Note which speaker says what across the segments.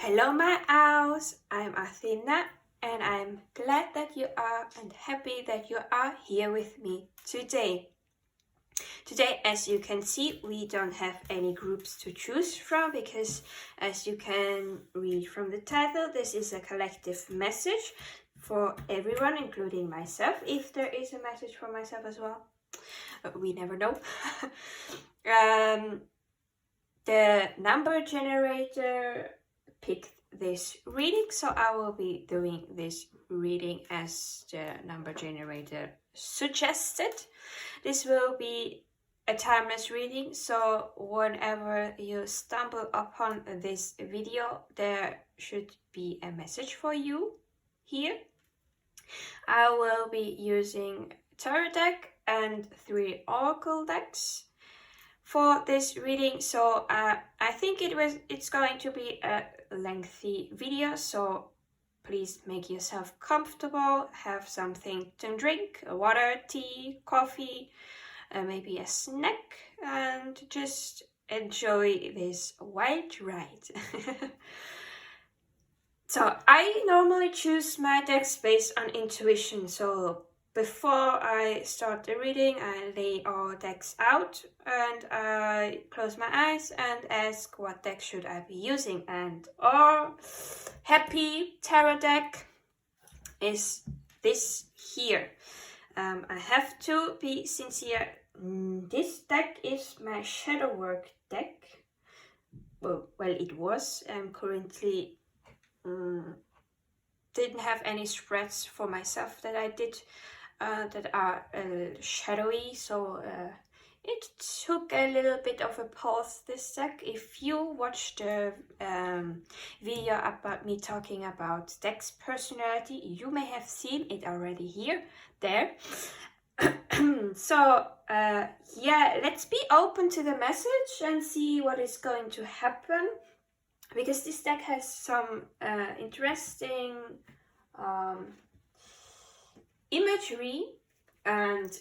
Speaker 1: Hello my owls, I'm Athina and I'm glad that you are and happy that you are here with me today. Today, as you can see, we don't have any groups to choose from because as you can read from the title, this is a collective message for everyone, including myself, if there is a message for myself as well. We never know. The number generator picked this reading, so I will be doing this reading as the number generator suggested. This will be a timeless reading, so whenever you stumble upon this video, there should be a message for you here. I will be using tarot deck and 3 oracle decks for this reading, so I think it's going to be a lengthy video, so please make yourself comfortable, have something to drink, water, tea, coffee, maybe a snack, and just enjoy this wild ride. So I normally choose my decks based on intuition, so before I start the reading, I lay all decks out and I close my eyes and ask what deck should I be using. And our happy tarot deck is this here. I have to be sincere. This deck is my shadow work deck. Well, it was. I'm currently didn't have any spreads for myself that I did that are shadowy, so it took a little bit of a pause, this deck. If you watched the video about me talking about deck's personality, you may have seen it already there. So yeah, let's be open to the message and see what is going to happen, because this deck has some interesting imagery and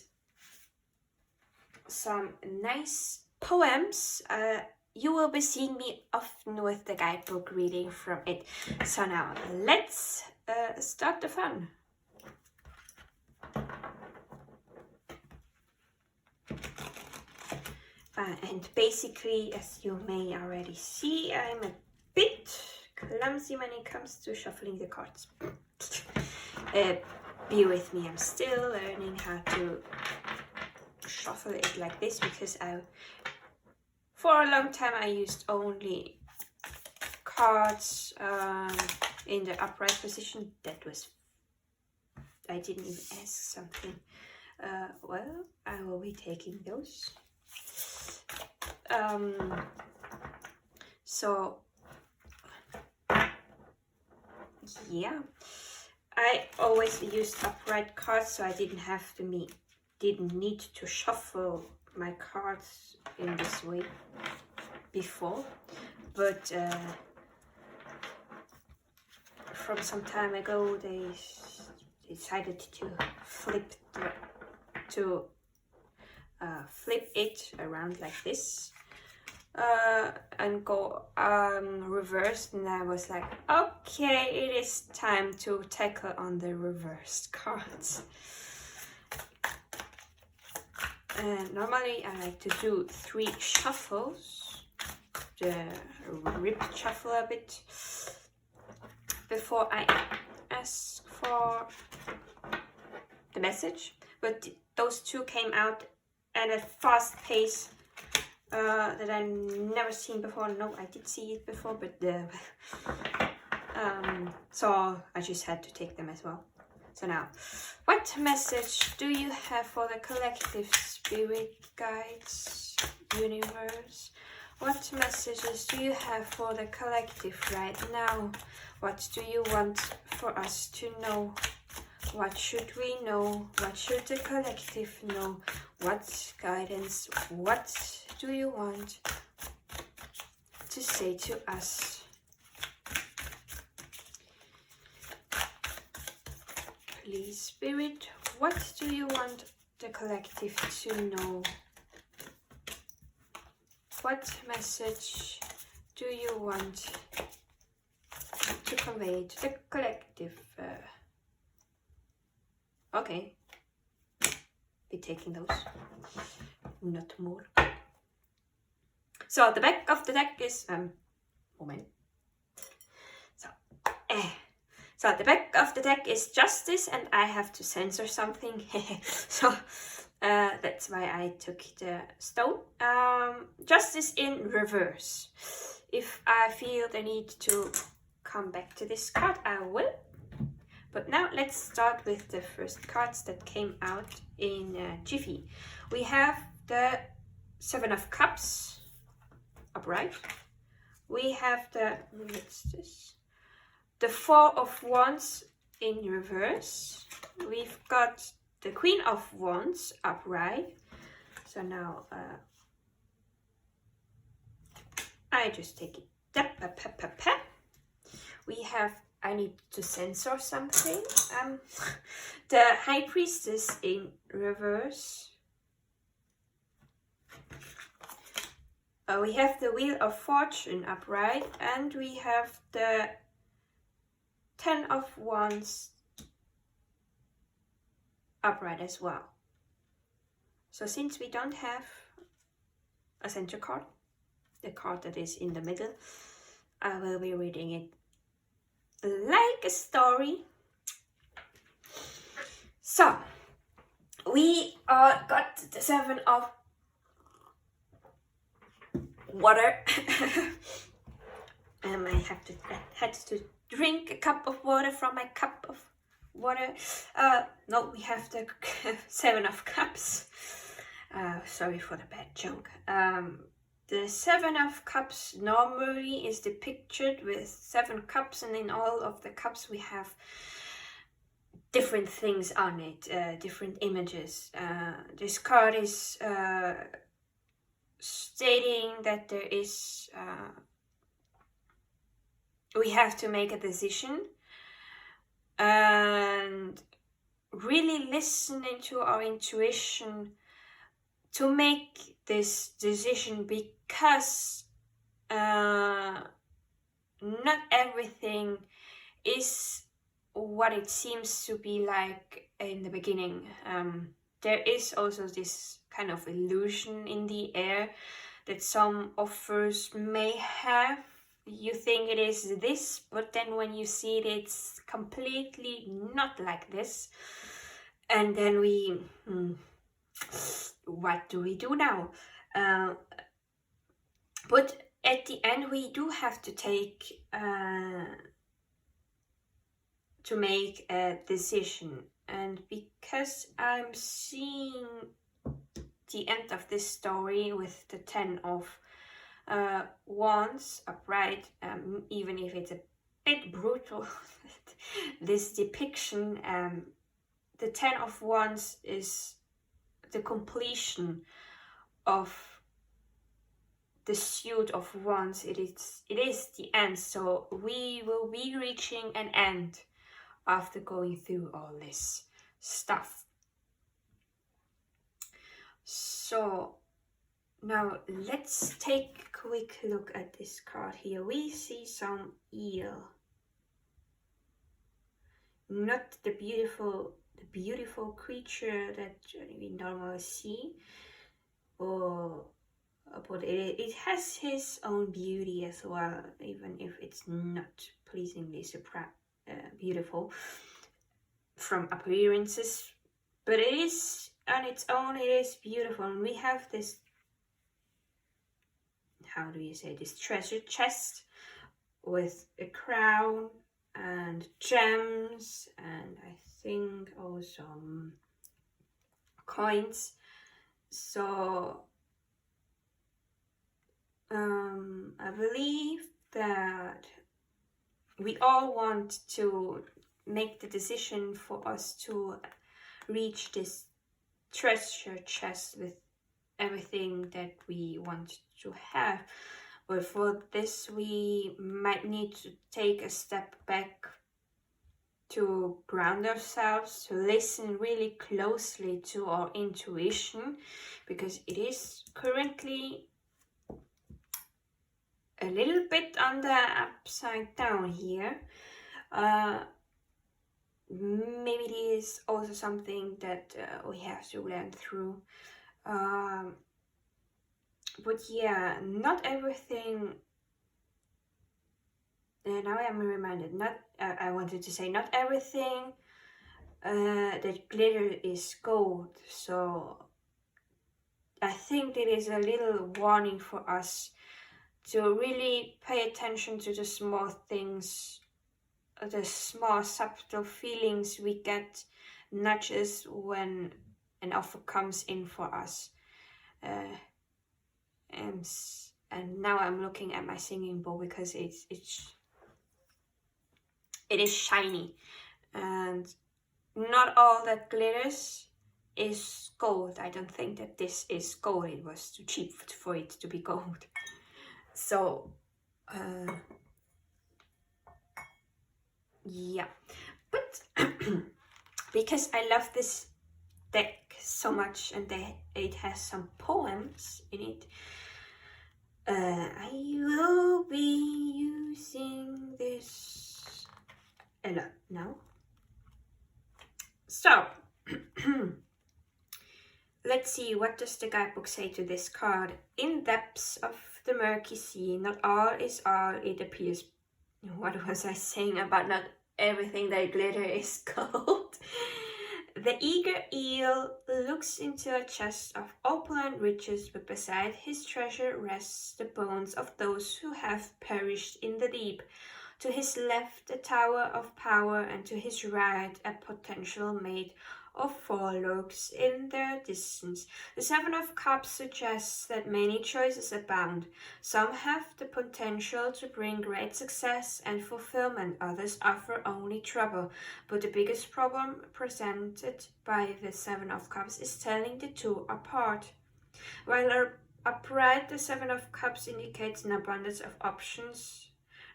Speaker 1: some nice poems. You will be seeing me often with the guidebook reading from it. So now let's start the fun. And basically, as you may already see, I'm a bit clumsy when it comes to shuffling the cards. Be with me, I'm still learning how to shuffle it like this, because for a long time I used only cards in the upright position. I didn't even ask something. Well, I will be taking those. So yeah, I always used upright cards, so I didn't need to shuffle my cards in this way before. But from some time ago, they decided to flip it around like this and go reversed, and I was like, okay, it is time to tackle on the reversed cards. Normally I like to do 3 shuffles, the rip shuffle a bit, before I ask for the message, but those 2 came out at a fast pace that I never seen before. No, I did see it before, but so I just had to take them as well. So now, what message do you have for the collective spirit guides, universe? What messages do you have for the collective right now? What do you want for us to know? What should we know? What should the collective know? What guidance? What do you want to say to us? Please, Spirit, what do you want the collective to know? What message do you want to convey to the collective. Okay, be taking those, not more. So the back of the deck is moment. So the back of the deck is Justice, and I have to censor something. So that's why I took the stone. Justice in reverse. If I feel the need to come back to this card, I will. But now let's start with the first cards that came out in Jiffy. We have the Seven of Cups upright. We have the, what's this? The Four of Wands in reverse. We've got the Queen of Wands upright. So now I just take it. We have, I need to censor something. The High Priestess in reverse. We have the Wheel of Fortune upright, and we have the Ten of Wands upright as well. So since we don't have a center card, the card that is in the middle, I will be reading it like a story. So we got the Seven of Water. I had to drink a cup of water from my cup of water. No, we have the Seven of Cups. Sorry for the bad joke. The Seven of Cups normally is depicted with 7 cups, and in all of the cups we have different things on it, different images. This card is stating that there is we have to make a decision and really listening to our intuition to make this decision, because not everything is what it seems to be like in the beginning. There is also this kind of illusion in the air that some offers may have. You think it is this, but then when you see it, it's completely not like this. And then we, what do we do now? But at the end, we do have to take, to make a decision. And because I'm seeing the end of this story with the Ten of Wands upright, even if it's a bit brutal, this depiction, the Ten of Wands is the completion of the suit of wands. It is the end, so we will be reaching an end after going through all this stuff. So now let's take a quick look at this card here. We see some eel, not the beautiful creature that we normally see, but it has his own beauty as well, even if it's not pleasingly beautiful from appearances, but it is on its own, it is beautiful. And we have this, how do you say, this treasure chest with a crown and gems, and I think also coins. So I believe that we all want to make the decision for us to reach this treasure chest with everything that we want to have. But for this, we might need to take a step back to ground ourselves, to listen really closely to our intuition, because it is currently a little bit on the upside down here. Maybe it is also something that we have to learn through. But yeah, not everything. Now I am reminded. I wanted to say not everything that glitter is gold. So I think it is a little warning for us to really pay attention to the small things, the small subtle feelings we get, nudges when an offer comes in for us. And now I'm looking at my singing bowl because it is shiny, and not all that glitters is gold. I don't think that this is gold. It was too cheap for it to be gold. So yeah, but because I love this deck so much and it has some poems in it, I will be using this a lot now. So let's see, what does the guidebook say to this card? In depths of the murky sea, not all is all it appears. What was I saying about not everything that glitter is gold? The eager eel looks into a chest of opulent riches, but beside his treasure rests the bones of those who have perished in the deep. To his left a tower of power, and to his right a potential mate of four lurks in the distance. The Seven of Cups suggests that many choices abound. Some have the potential to bring great success and fulfillment, others offer only trouble. But the biggest problem presented by the Seven of Cups is telling the two apart. While upright, the Seven of Cups indicates an abundance of options.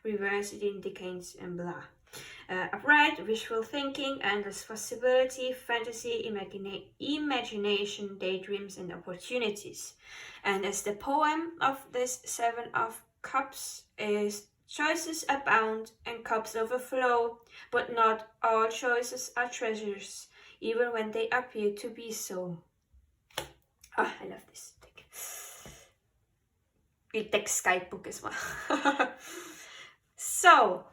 Speaker 1: Reverse, it indicates blah. Upright, wishful thinking, endless possibility, fantasy, imagination, daydreams, and opportunities. And as the poem of this Seven of Cups is, choices abound and cups overflow, but not all choices are treasures, even when they appear to be so. Ah, I love this deck. It takes guidebook as well. So,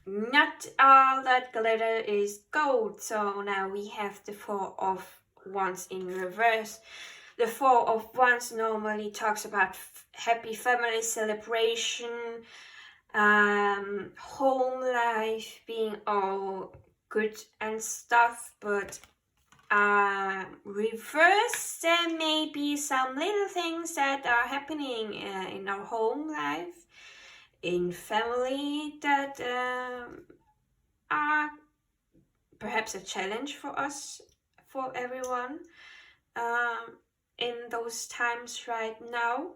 Speaker 1: not all that glitter is gold. So now we have the Four of Wands in reverse. The Four of Wands normally talks about happy family celebration, home life being all good and stuff, but reverse, there may be some little things that are happening in our home life, in family, that are perhaps a challenge for us, for everyone, in those times right now.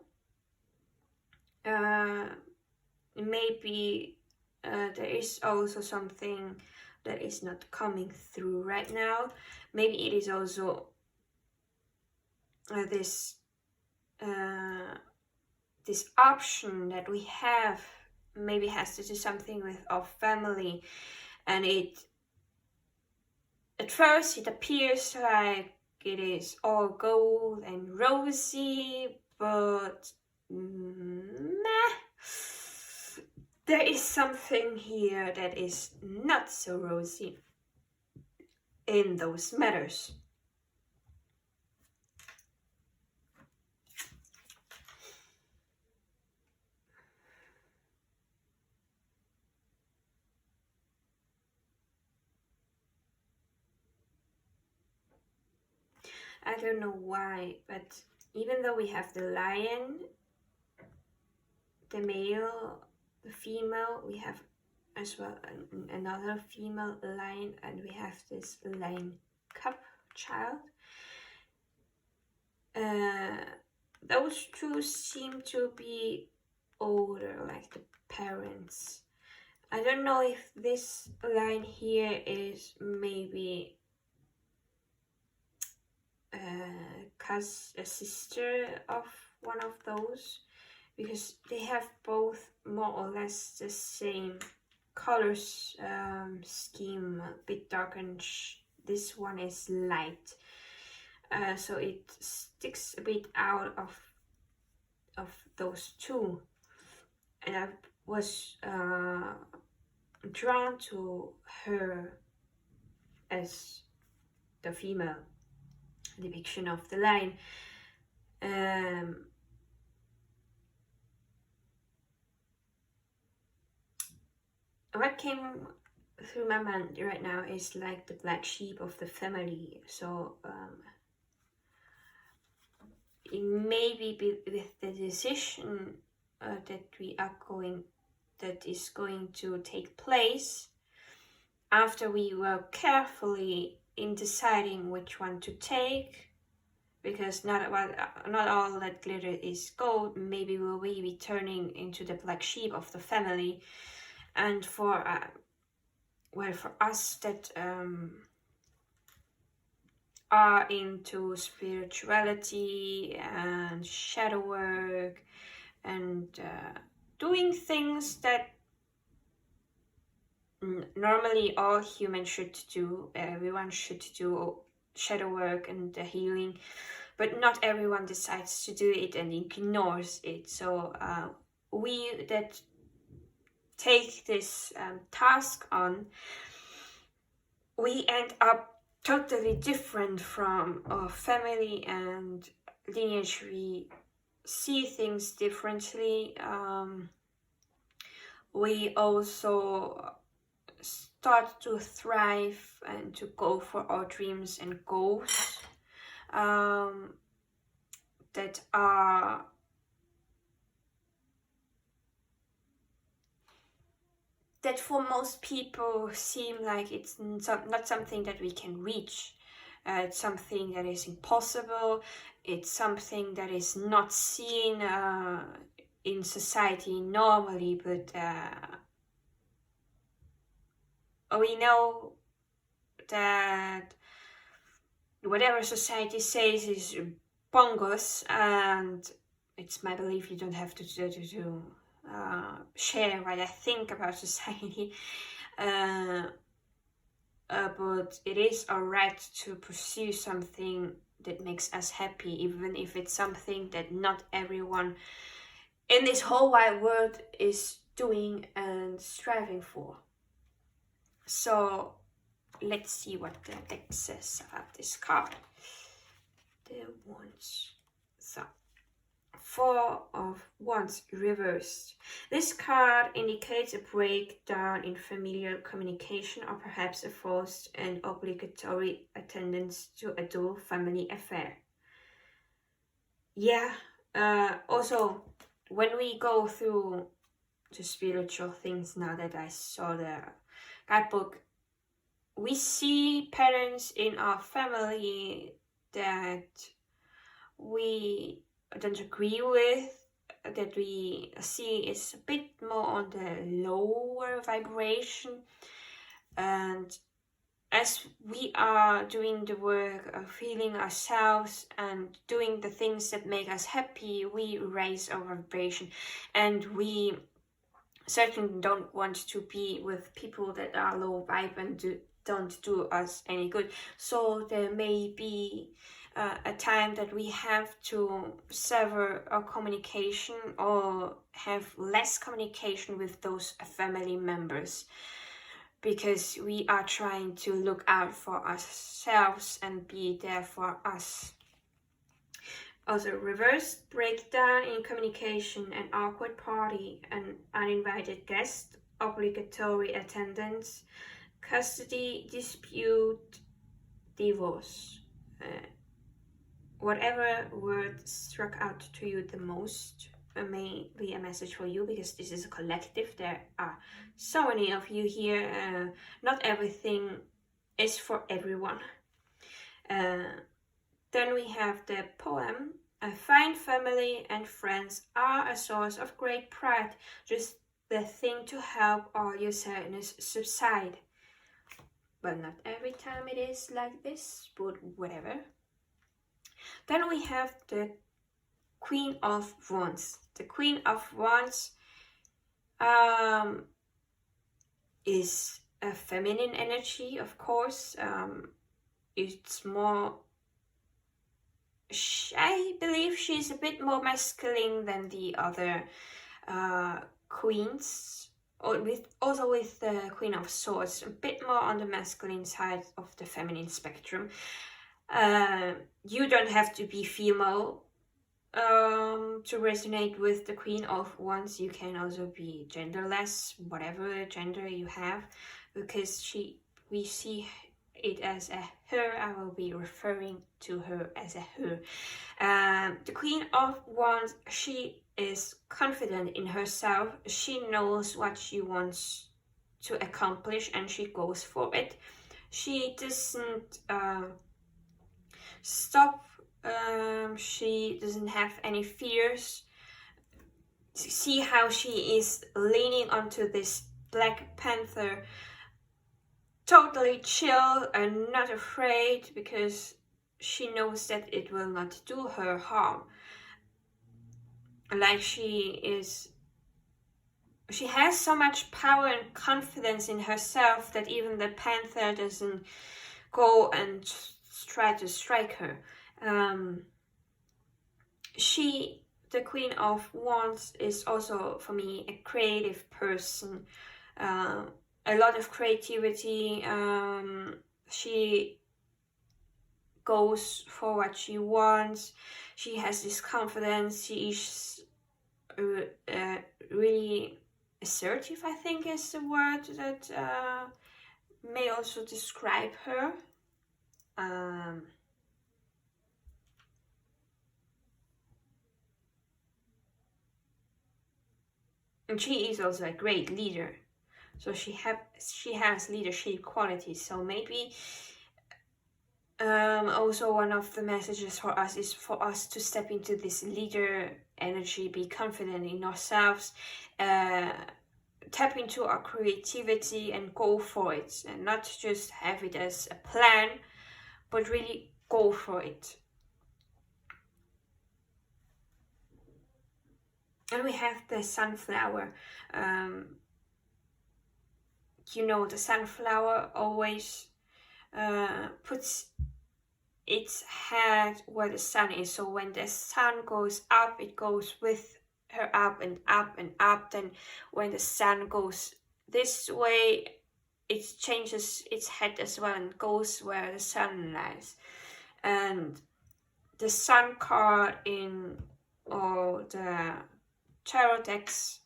Speaker 1: Maybe there is also something that is not coming through right now. Maybe it is also this option that we have, maybe has to do something with our family, and at first it appears like it is all gold and rosy, but there is something here that is not so rosy in those matters. I don't know why, but even though we have the lion, the male, the female, we have as well another female lion, and we have this lion cub child. Those two seem to be older, like the parents. I don't know if this line here is maybe a sister of one of those, because they have both more or less the same colors scheme, a bit dark, and this one is light, so it sticks a bit out of those two, and I was drawn to her as the female depiction of the line. What came through my mind right now is like the black sheep of the family. So it may be with the decision that is going to take place after we were carefully in deciding which one to take, because not all that glitter is gold. Maybe we'll be turning into the black sheep of the family, and for us that are into spirituality and shadow work and doing things that normally all humans should do. Everyone should do shadow work and healing, but not everyone decides to do it and ignores it. So we that take this task on, we end up totally different from our family and lineage. We see things differently. We also start to thrive and to go for our dreams and goals that are that for most people seem like it's not something that we can reach. It's something that is impossible. It's something that is not seen in society normally, but we know that whatever society says is bogus, and it's my belief you don't have to share what I think about society, but it is our right to pursue something that makes us happy, even if it's something that not everyone in this whole wide world is doing and striving for. So let's see what the deck says about this card. The Wands. So, Four of Wands reversed. This card indicates a breakdown in familial communication, or perhaps a forced and obligatory attendance to a dual family affair. Yeah, also when we go through the spiritual things, now that I saw the guidebook, we see patterns in our family that we don't agree with, that we see is a bit more on the lower vibration. And as we are doing the work of healing ourselves and doing the things that make us happy, we raise our vibration, and we certainly don't want to be with people that are low vibe and don't do us any good. So there may be a time that we have to sever our communication or have less communication with those family members, because we are trying to look out for ourselves and be there for us. Also, reversed breakdown in communication, an awkward party, an uninvited guest, obligatory attendance, custody dispute, divorce. Whatever word struck out to you the most may be a message for you, because this is a collective. There are so many of you here. Not everything is for everyone. Then we have the poem. I find family and friends are a source of great pride, just the thing to help all your sadness subside. But not every time it is like this, but whatever. Then we have the Queen of Wands. The Queen of Wands is a feminine energy, of course. It's more, I believe she's a bit more masculine than the other queens, or also with the Queen of Swords, a bit more on the masculine side of the feminine spectrum. You don't have to be female to resonate with the Queen of Wands. You can also be genderless, whatever gender you have, because we see it as a her. I will be referring to her as a her. The Queen of Wands, she is confident in herself. She knows what she wants to accomplish and she goes for it. She doesn't stop. She doesn't have any fears. See how she is leaning onto this Black Panther, totally chill and not afraid, because she knows that it will not do her harm. Like she has so much power and confidence in herself that even the panther doesn't go and try to strike her. The Queen of Wands is also, for me, a creative person. A lot of creativity. She goes for what she wants. She has this confidence. She is really assertive, I think is the word that may also describe her. And she is also a great leader. So she has leadership qualities. So maybe also one of the messages for us is for us to step into this leader energy, be confident in ourselves, tap into our creativity and go for it, and not just have it as a plan, but really go for it. And we have the sunflower. You know, the sunflower always puts its head where the sun is. So when the sun goes up, it goes with her up and up and up. Then when the sun goes this way, it changes its head as well and goes where the sun lies. And the sun card in all the tarot decks,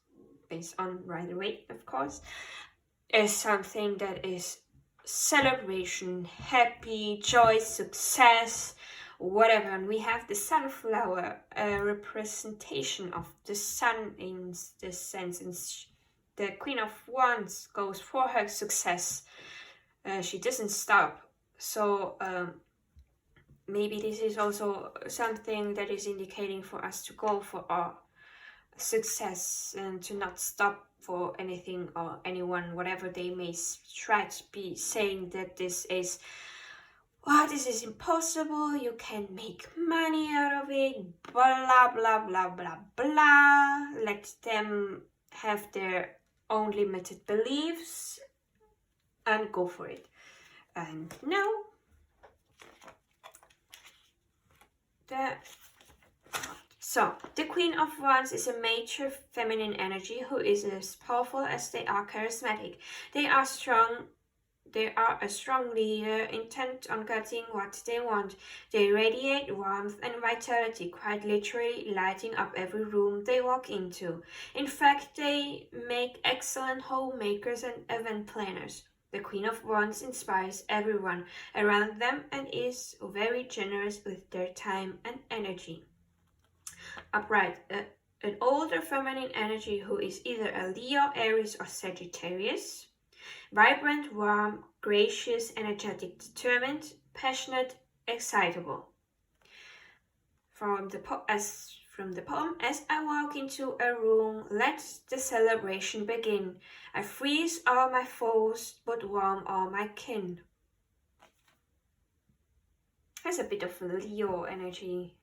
Speaker 1: based on Rider-Waite, of course, is something that is celebration, happy, joy, success, whatever. And we have the sunflower, a representation of the sun in this sense. And the Queen of Wands goes for her success. She doesn't stop. So maybe this is also something that is indicating for us to go for our success and to not stop for anything or anyone, whatever they may try to be saying that this is impossible, you can't make money out of it, blah blah blah blah blah. Let them have their own limited beliefs and go for it. And now the Queen of Wands is a major feminine energy who is as powerful as they are charismatic. They are a strong leader, intent on getting what they want. They radiate warmth and vitality, quite literally lighting up every room they walk into. In fact, they make excellent homemakers and event planners. The Queen of Wands inspires everyone around them and is very generous with their time and energy. Upright, an older feminine energy who is either a Leo, Aries, or Sagittarius. Vibrant, warm, gracious, energetic, determined, passionate, excitable. From the poem, as I walk into a room, let the celebration begin. I freeze all my foes, but warm all my kin. Has a bit of Leo energy.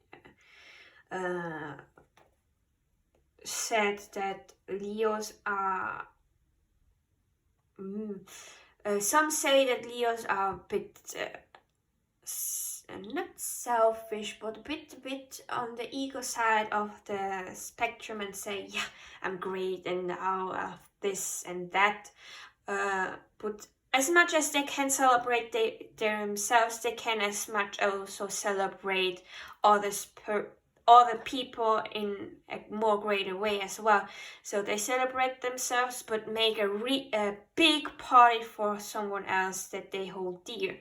Speaker 1: said that Leos are some say that Leos are a bit not selfish, but a bit on the ego side of the spectrum, and say, yeah, I'm great and I'll have this and that. But as much as they can celebrate themselves, they can as much also celebrate other people in a more greater way as well. So they celebrate themselves, but make a big party for someone else that they hold dear.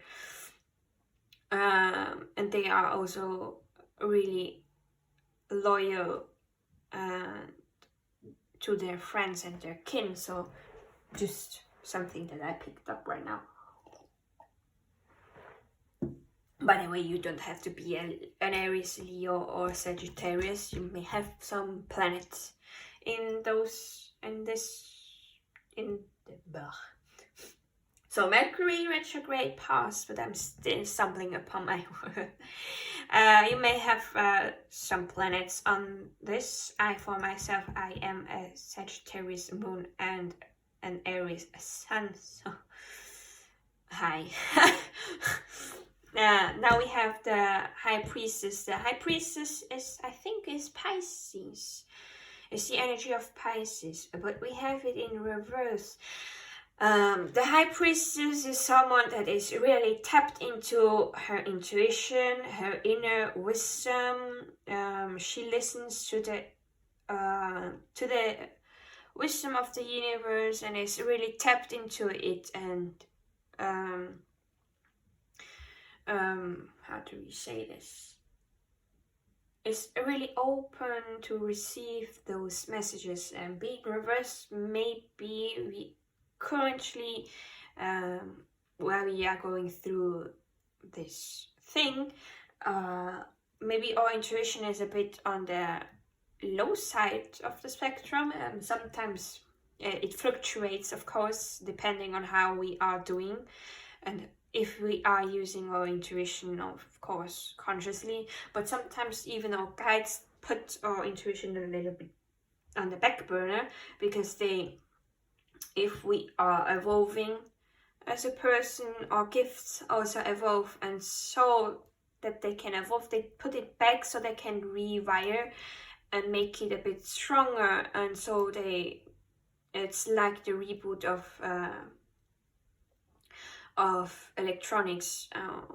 Speaker 1: And they are also really loyal to their friends and their kin. So just something that I picked up right now. By the way, you don't have to be an Aries, Leo, or Sagittarius. You may have some planets in So Mercury retrograde passed, but I'm still stumbling upon my word. You may have some planets on this. For myself, I am a Sagittarius Moon and an Aries Sun. So, hi. Now we have the High Priestess. The High Priestess I think is Pisces. It's the energy of Pisces, but we have it in reverse. The High Priestess is someone that is really tapped into her intuition, her inner wisdom. She listens to the wisdom of the universe and is really tapped into it, and how do we say this? Is really open to receive those messages. And being reversed, maybe we currently where we are going through this thing, maybe our intuition is a bit on the low side of the spectrum, and sometimes it fluctuates, of course, depending on how we are doing, and if we are using our intuition, of course, consciously. But sometimes even our guides put our intuition a little bit on the back burner, because if we are evolving as a person, our gifts also evolve, and so that they can evolve, they put it back so they can rewire and make it a bit stronger. And so it's like the reboot of electronics.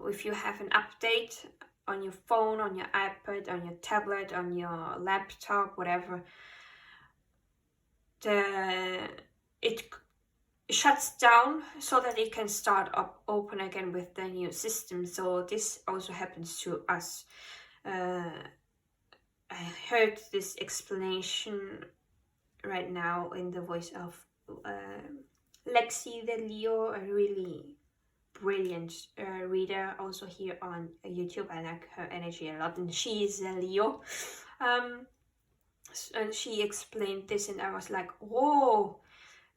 Speaker 1: If you have an update on your phone, on your iPad, on your tablet, on your laptop, whatever, it shuts down so that it can start up open again with the new system. So this also happens to us. I heard this explanation right now in the voice of Lexi the Leo, a really brilliant reader also here on YouTube. I like her energy a lot, and she is a Leo. And she explained this, and I was like, whoa,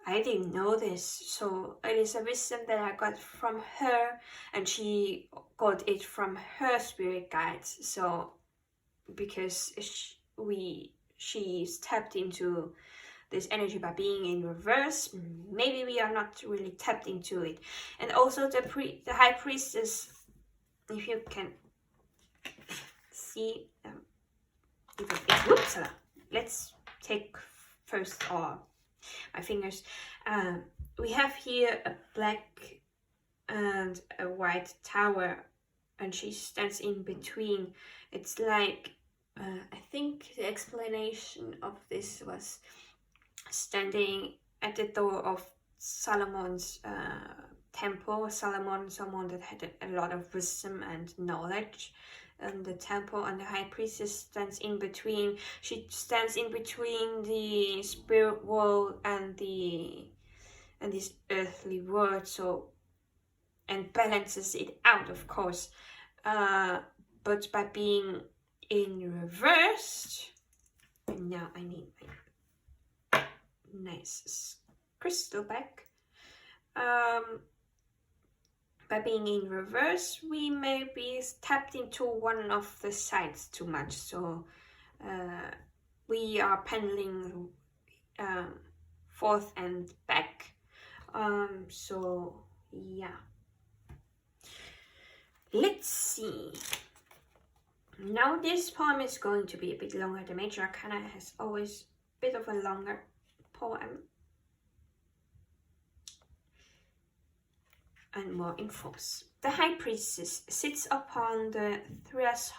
Speaker 1: I didn't know this. So it is a wisdom that I got from her, and she got it from her spirit guides. So because she's tapped into this energy by being in reverse, maybe we are not really tapped into it. And also the High Priestess, if you can see, whoops, let's take first my fingers. We have here a black and a white tower, and she stands in between. It's like, I think the explanation of this was standing at the door of Solomon's temple. Solomon, someone that had a lot of wisdom and knowledge, and the temple, and the High Priestess stands in between. She stands in between the spirit world and this earthly world, so, and balances it out, of course. But by being in reverse, and now I need my nice crystal back. By being in reverse, we may be tapped into one of the sides too much. So we are pendling forth and back. So yeah, let's see. Now this poem is going to be a bit longer. The Major Arcana has always a bit of a longer poem and more infos. The High Priestess sits upon the threshold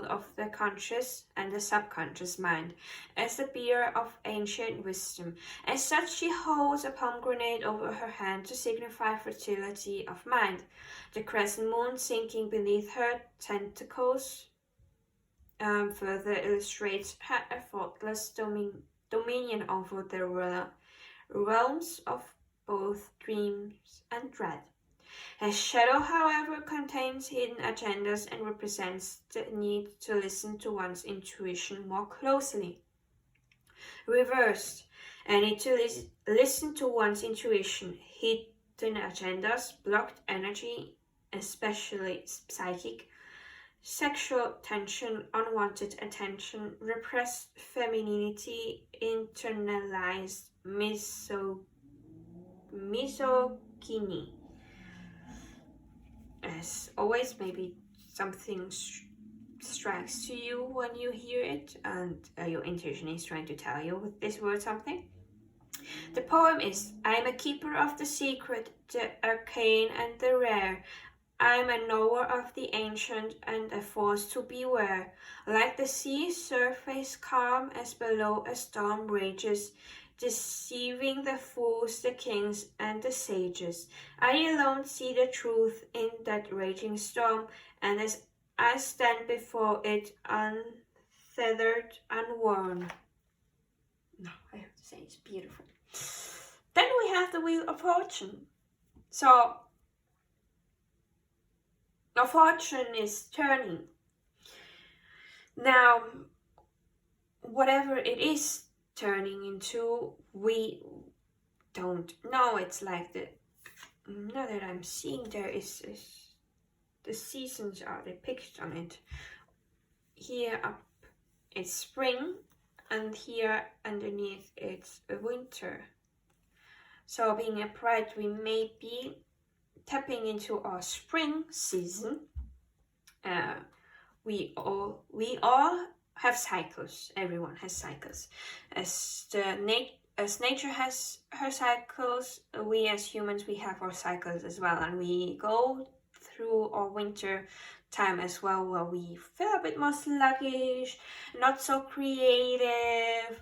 Speaker 1: of the conscious and the subconscious mind as the bearer of ancient wisdom. As such, she holds a pomegranate over her hand to signify fertility of mind. The crescent moon sinking beneath her tentacles further illustrates her effortless dominion over the realms of both dreams and dread. Her shadow, however, contains hidden agendas and represents the need to listen to one's intuition more closely. Reversed, a need to listen to one's intuition, hidden agendas, blocked energy, especially psychic, sexual tension, unwanted attention, repressed femininity, internalized misogyny. As always, maybe something strikes to you when you hear it, and your intuition is trying to tell you with this word something. The poem is: I am a keeper of the secret, the arcane and the rare. I am a knower of the ancient and a force to beware. Like the sea's surface calm as below a storm rages, deceiving the fools, the kings, and the sages. I alone see the truth in that raging storm, and as I stand before it, untethered, unworn. No, I have to say it's beautiful. Then we have the Wheel of Fortune. So, the fortune is turning. Now, whatever it is turning into, we don't know. It's like now that I'm seeing there is the seasons are depicted on it. Here up it's spring, and here underneath it's a winter. So being upright, we may be tapping into our spring season. We all have cycles. Everyone has cycles. As nature has her cycles, we as humans, we have our cycles as well, and we go through our winter time as well, where we feel a bit more sluggish, not so creative.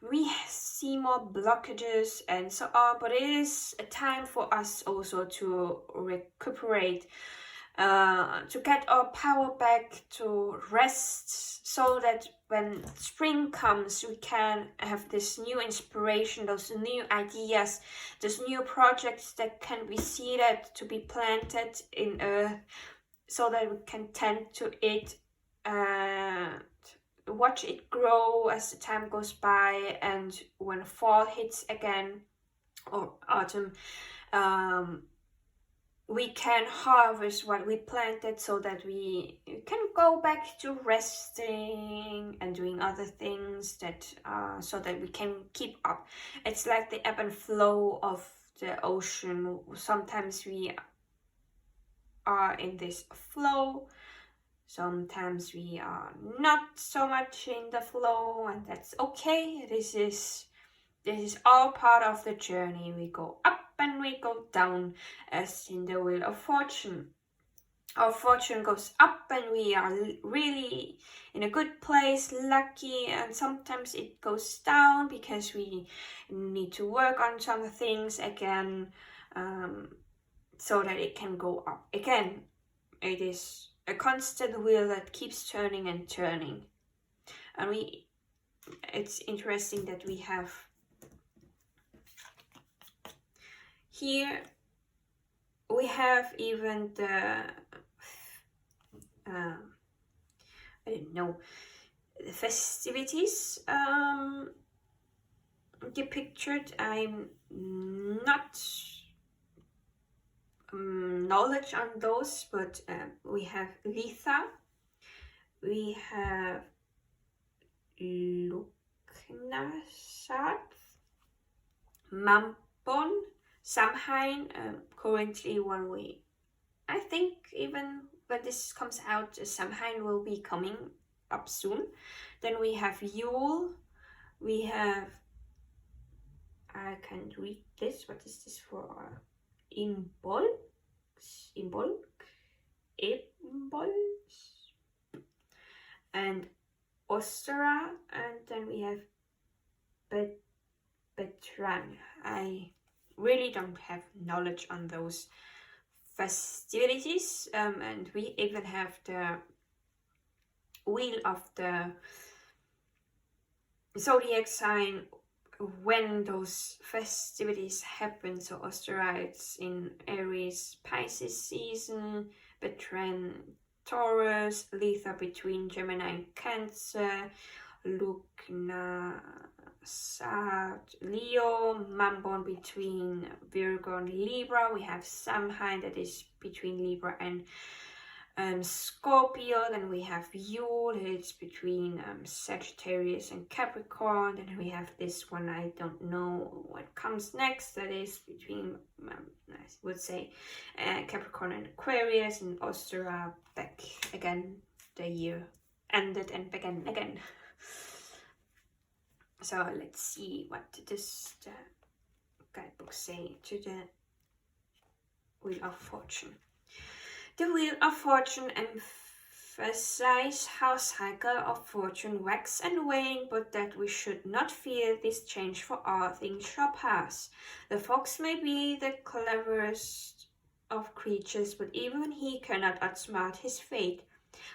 Speaker 1: We see more blockages and so on, but it is a time for us also to recuperate, to get our power back, to rest, so that when spring comes, we can have this new inspiration, those new ideas, those new projects that can be seeded to be planted in earth, so that we can tend to it, watch it grow as the time goes by, and when fall hits again, or autumn, we can harvest what we planted, so that we can go back to resting and doing other things, that so that we can keep up. It's like the ebb and flow of the ocean. Sometimes we are in this flow, sometimes we are not so much in the flow, and that's okay. This is all part of the journey. We go up and we go down, as in the Wheel of Fortune. Our fortune goes up and we are really in a good place, lucky, and sometimes it goes down because we need to work on some things again, so that it can go up again. It is a constant wheel that keeps turning and turning. And it's interesting that we have here, we have even the I don't know, the festivities depicted. I'm not knowledge on those, but we have Litha, we have Luknasat, Mampon, Samhain, currently when I think even when this comes out, Samhain will be coming up soon. Then we have Yule, we have, I can't read this, what is this for? Imbolc, and Ostara, and then we have Betran. I really don't have knowledge on those festivities, and we even have the wheel of the zodiac sign when those festivities happen. So Ostara, it's in Aries Pisces season, Betran Taurus, Litha between Gemini and Cancer, Lugna Leo, Mambon between Virgo and Libra. We have Samhain that is between Libra and Scorpio. Then we have Yule, it's between Sagittarius and Capricorn. Then we have this one, I don't know what comes next, that is between I would say Capricorn and Aquarius. And Ostara, back again, the year ended and began again. So let's see what does the guidebook say to the Wheel of Fortune. The Wheel of Fortune emphasizes how cycle of fortune wax and wane, but that we should not fear this change, for all things shall pass. The fox may be the cleverest of creatures, but even he cannot outsmart his fate.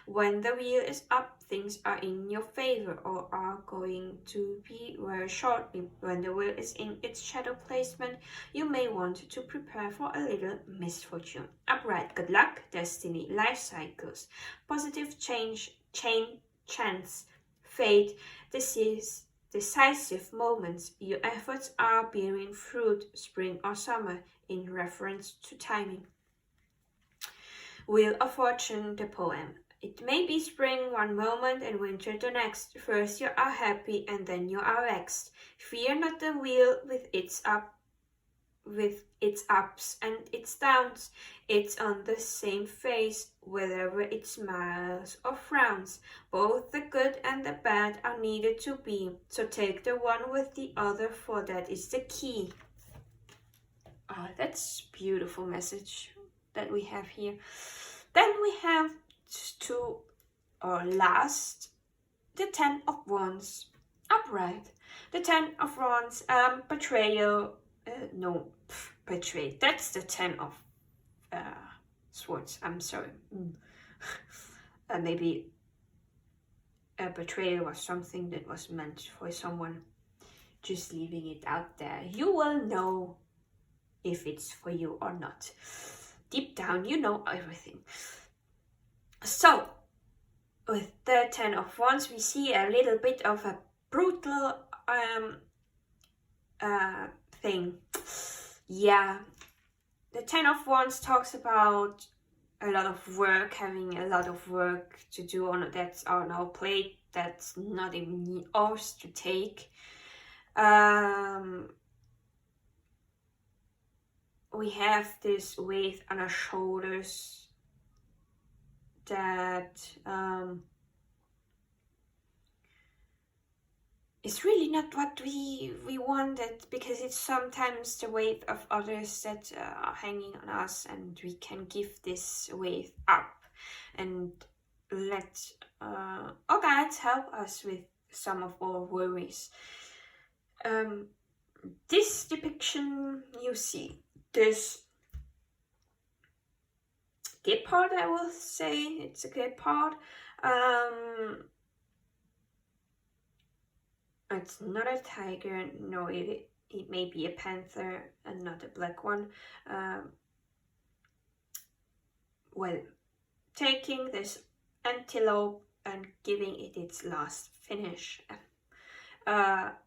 Speaker 1: When the wheel is up, things are in your favor, or are going to be very shortly. When the wheel is in its shadow placement, you may want to prepare for a little misfortune. Upright, good luck, destiny, life cycles, positive change, chance, fate, decisive moments. Your efforts are bearing fruit, spring or summer, in reference to timing. Wheel of Fortune, the poem. It may be spring one moment and winter the next. First you are happy and then you are vexed. Fear not the wheel with its ups and its downs. It's on the same face, whether it smiles or frowns. Both the good and the bad are needed to be. So take the one with the other, for that is the key. Oh, that's a beautiful message that we have here. Then we have the 10 of Wands, upright. The 10 of Wands, betrayal, betrayed. That's the 10 of Swords, I'm sorry. Maybe a betrayal was something that was meant for someone, just leaving it out there. You will know if it's for you or not. Deep down, you know everything. So, with the 10 of Wands, we see a little bit of a brutal thing. Yeah, the 10 of Wands talks about a lot of work, having a lot of work to do that's on our plate, that's not even ours to take. We have this weight on our shoulders that is really not what we wanted, because it's sometimes the weight of others that are hanging on us, and we can give this weight up and let our guides help us with some of our worries. This depiction, you see this gepard, I will say it's a gepard. It's not a tiger, no, it may be a panther and not a black one. Well, taking this antelope and giving it its last finish.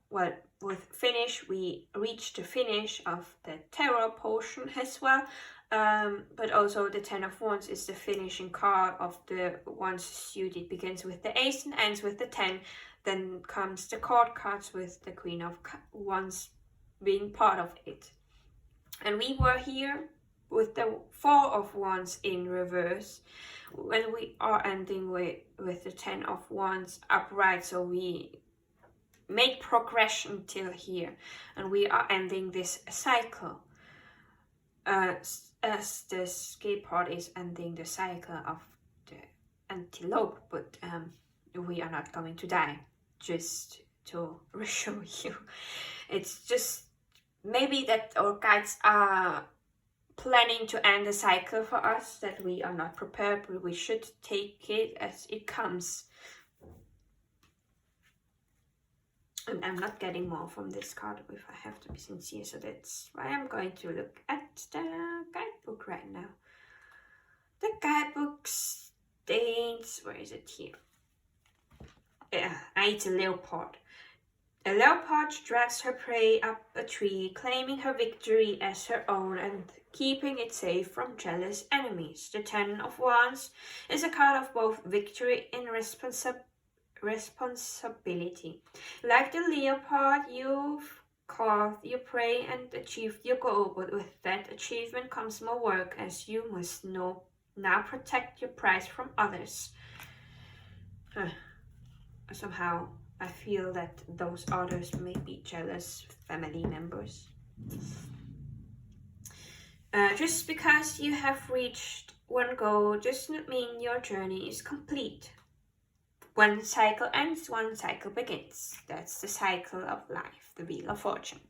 Speaker 1: Well, with finish, we reach the finish of the tarot portion as well. But also the Ten of Wands is the finishing card of the Wands suit. It begins with the Ace and ends with the 10. Then comes the court cards with the Queen of Wands being part of it. And we were here with the Four of Wands in reverse, when we are ending with the Ten of Wands upright. So we made progression till here, and we are ending this cycle. As the escape part is ending the cycle of the antelope, but we are not going to die, just to reassure you. It's just maybe that our guides are planning to end the cycle for us, that we are not prepared, but we should take it as it comes. And I'm not getting more from this card if I have to be sincere, so that's why I'm going to look at the guidebook right now. The guidebook states, where is it here? Yeah, it's a leopard. A leopard drags her prey up a tree, claiming her victory as her own and keeping it safe from jealous enemies. The Ten of Wands is a card of both victory and responsibility. Like the leopard, you've caught your prey and achieved your goal, but with that achievement comes more work, as you must now protect your prize from others. Somehow I feel that those others may be jealous family members. Just because you have reached one goal does not mean your journey is complete. One cycle ends, one cycle begins. That's the cycle of life, the Wheel of Fortune.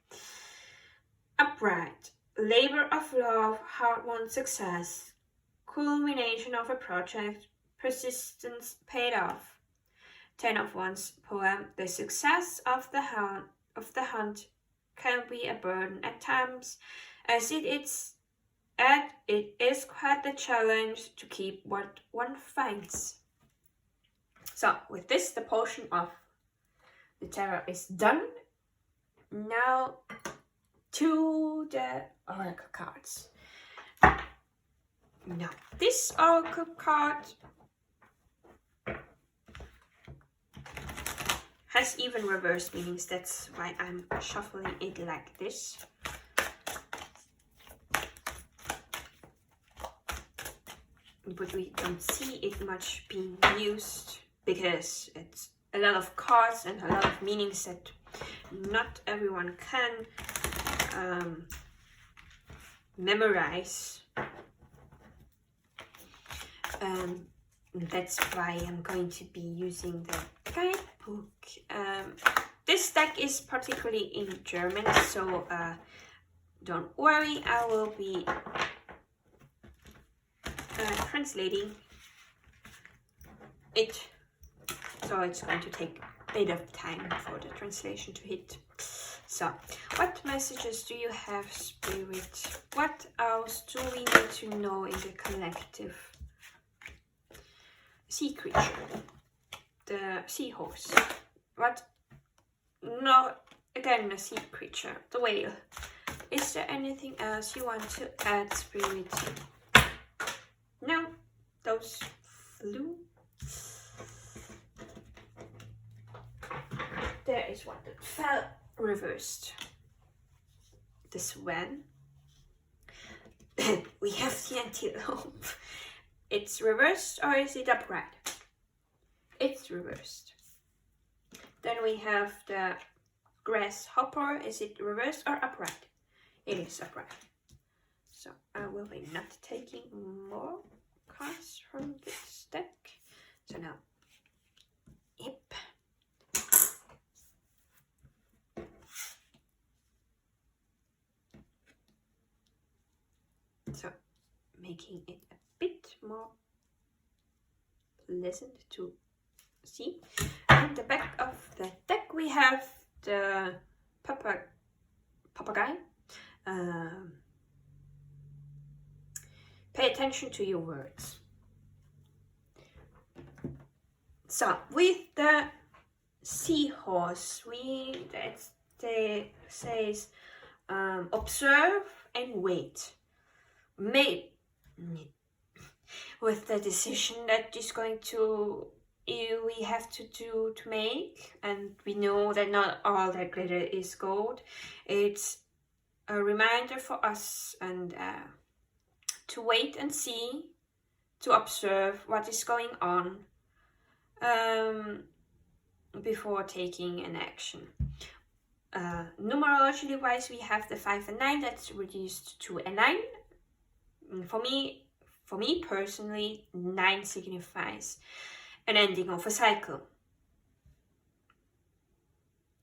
Speaker 1: Upright, labor of love, hard-won success, culmination of a project, persistence paid off. Ten of Wands poem. The success of the hunt can be a burden at times, as it is quite a challenge to keep what one finds. So with this, the portion of the tarot is done. Now to the oracle cards. Now this oracle card has even reverse meanings. That's why I'm shuffling it like this. But we don't see it much being used because it's a lot of cards and a lot of meanings that not everyone can memorize. That's why I'm going to be using the guidebook. This deck is particularly in German, so don't worry, I will be translating it, so it's going to take a bit of time for the translation to hit. So, what messages do you have, Spirit? What else do we need to know in the collective? Sea creature, the seahorse. What? No, again a sea creature, the whale. Is there anything else you want to add, Spirit? No, those flew. There is one that fell reversed. The swan. We have the antelope. It's reversed, or is it upright? It's reversed. Then we have the grasshopper. Is it reversed or upright? It is upright. So I will be not taking more cards from this deck. So now, yep. So making it a bit more pleasant to see. And the back of the deck we have the papagayo. Pay attention to your words. So with the seahorse, it says observe and wait. made with the decision that is going to we have to make, and we know that not all that glitter is gold. It's a reminder for us and to wait and see, to observe what is going on before taking an action. Numerologically wise, we have the 5 and 9 that's reduced to a 9. For me personally, 9 signifies an ending of a cycle.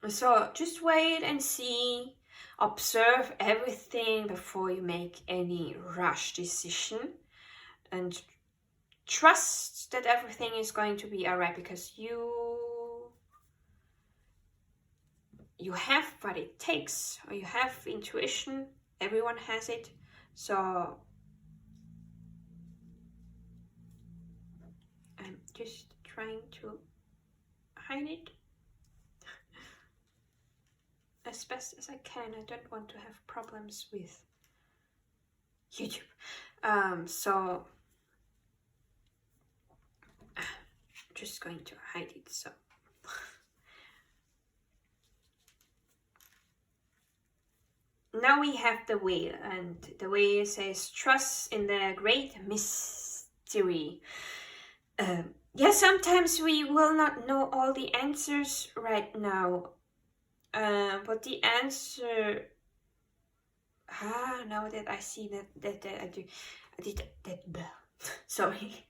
Speaker 1: So just wait and see, observe everything before you make any rash decision, and trust that everything is going to be alright, because you have what it takes, or you have intuition. Everyone has it. So I'm just trying to hide it as best as I can. I don't want to have problems with YouTube. So I'm just going to hide it. So now we have the wheel, and the wheel says trust in the great mystery. Yeah, sometimes we will not know all the answers right now, but the answer, now that I see that I did that sorry.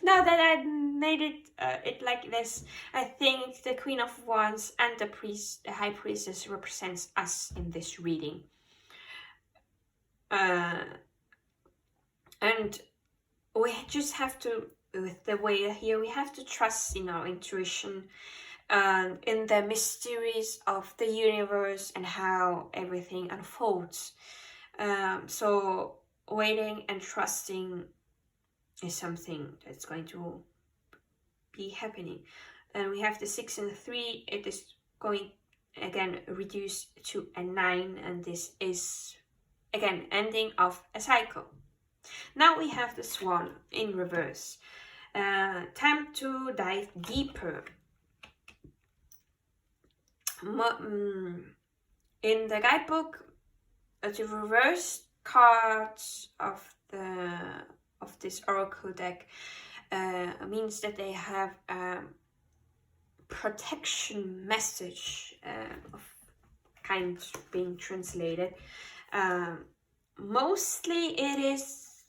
Speaker 1: Now that I made it like this, I think the Queen of Wands and the High Priestess represents us in this reading. And we just have to, with the wheel here, we have to trust in our intuition, in the mysteries of the universe and how everything unfolds. So waiting and trusting is something that's going to be happening. And we have the 6 and the 3. It is going again reduced to a 9, and this is again ending of a cycle. Now we have the Swan in reverse. Time to dive deeper. In the guidebook, the reverse cards of this oracle deck means that they have a protection message of kinds being translated. Mostly it is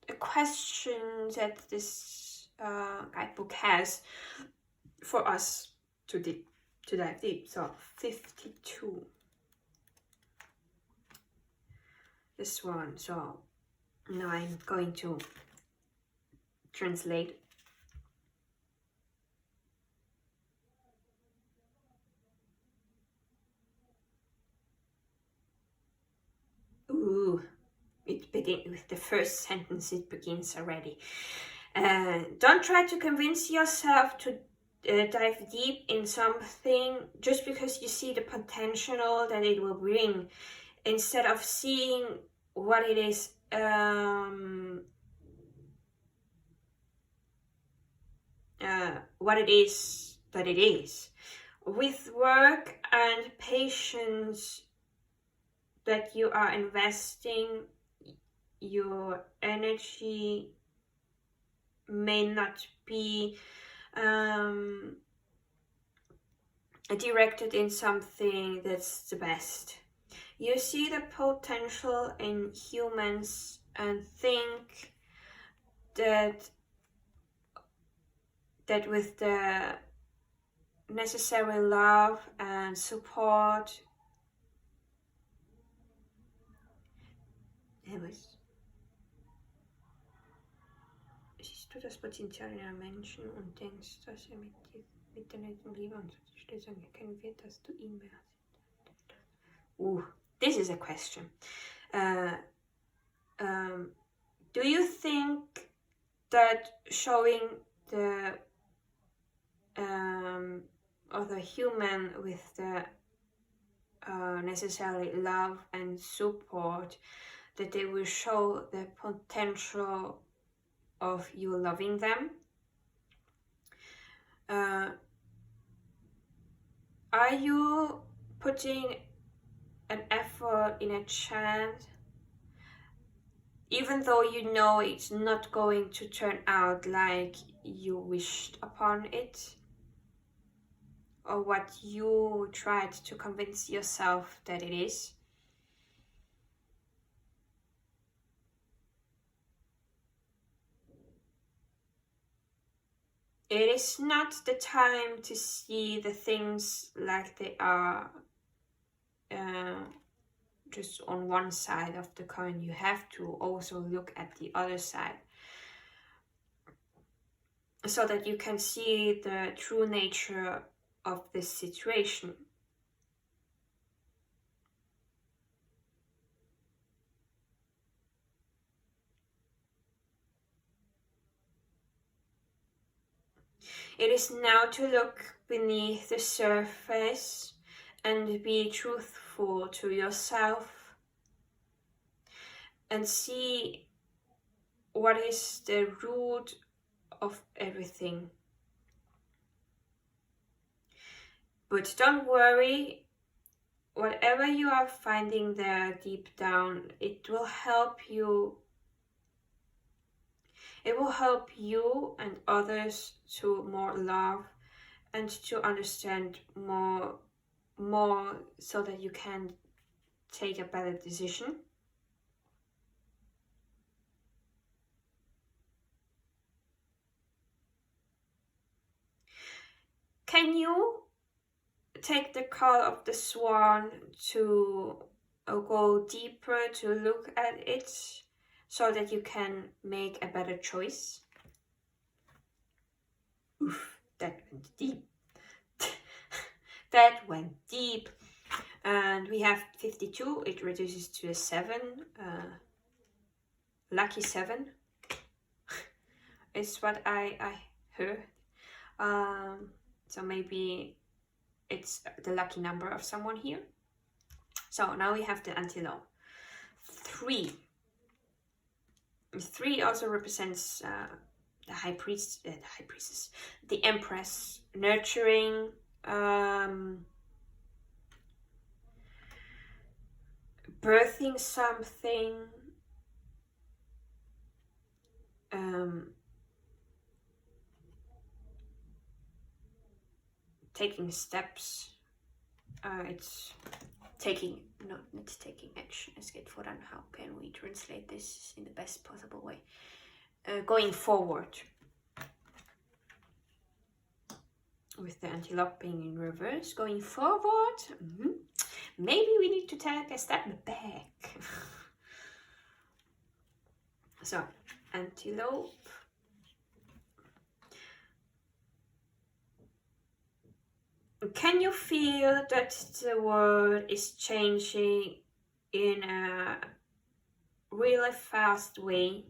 Speaker 1: a question that this guidebook has for us to dive deep. So 52. This one. So now I'm going to translate. Ooh, it begins with the first sentence. It begins already. Don't try to convince yourself to dive deep in something just because you see the potential that it will bring, instead of seeing what it is. What it is that it is. With work and patience that you are investing, your energy may not be directed in something that's the best. You see the potential in humans and think that with the necessary love and support, siehst du das Potenzial in einem Menschen und denkst, dass mit der netten Liebe und Unterstützung erkennen wird, dass du ihn wert. This is a question. Do you think that showing the other human with the necessary love and support that they will show the potential of you loving them. Are you putting an effort in a chant, even though you know it's not going to turn out like you wished upon it, or what you tried to convince yourself that it is? It is not the time to see the things like they are, just on one side of the coin. You have to also look at the other side, so that you can see the true nature of this situation. It is now to look beneath the surface and be truthful to yourself and see what is the root of everything. But don't worry, whatever you are finding there deep down, it will help you. It will help you and others to more love and to understand more, so that you can take a better decision. Can you take the card of the swan to go deeper, to look at it, so that you can make a better choice? Oof, that went deep. That went deep. And we have 52, it reduces to a 7. Lucky 7 is what I heard. So maybe it's the lucky number of someone here. So now we have the antelope. 3. 3 also represents the high priestess, the empress, nurturing, birthing something, taking steps. It's taking, not taking action. Es geht voran. How can we translate this in the best possible way? Going forward. With the antelope being in reverse, going forward. Maybe we need to take a step back. So, antelope. Can you feel that the world is changing in a really fast way?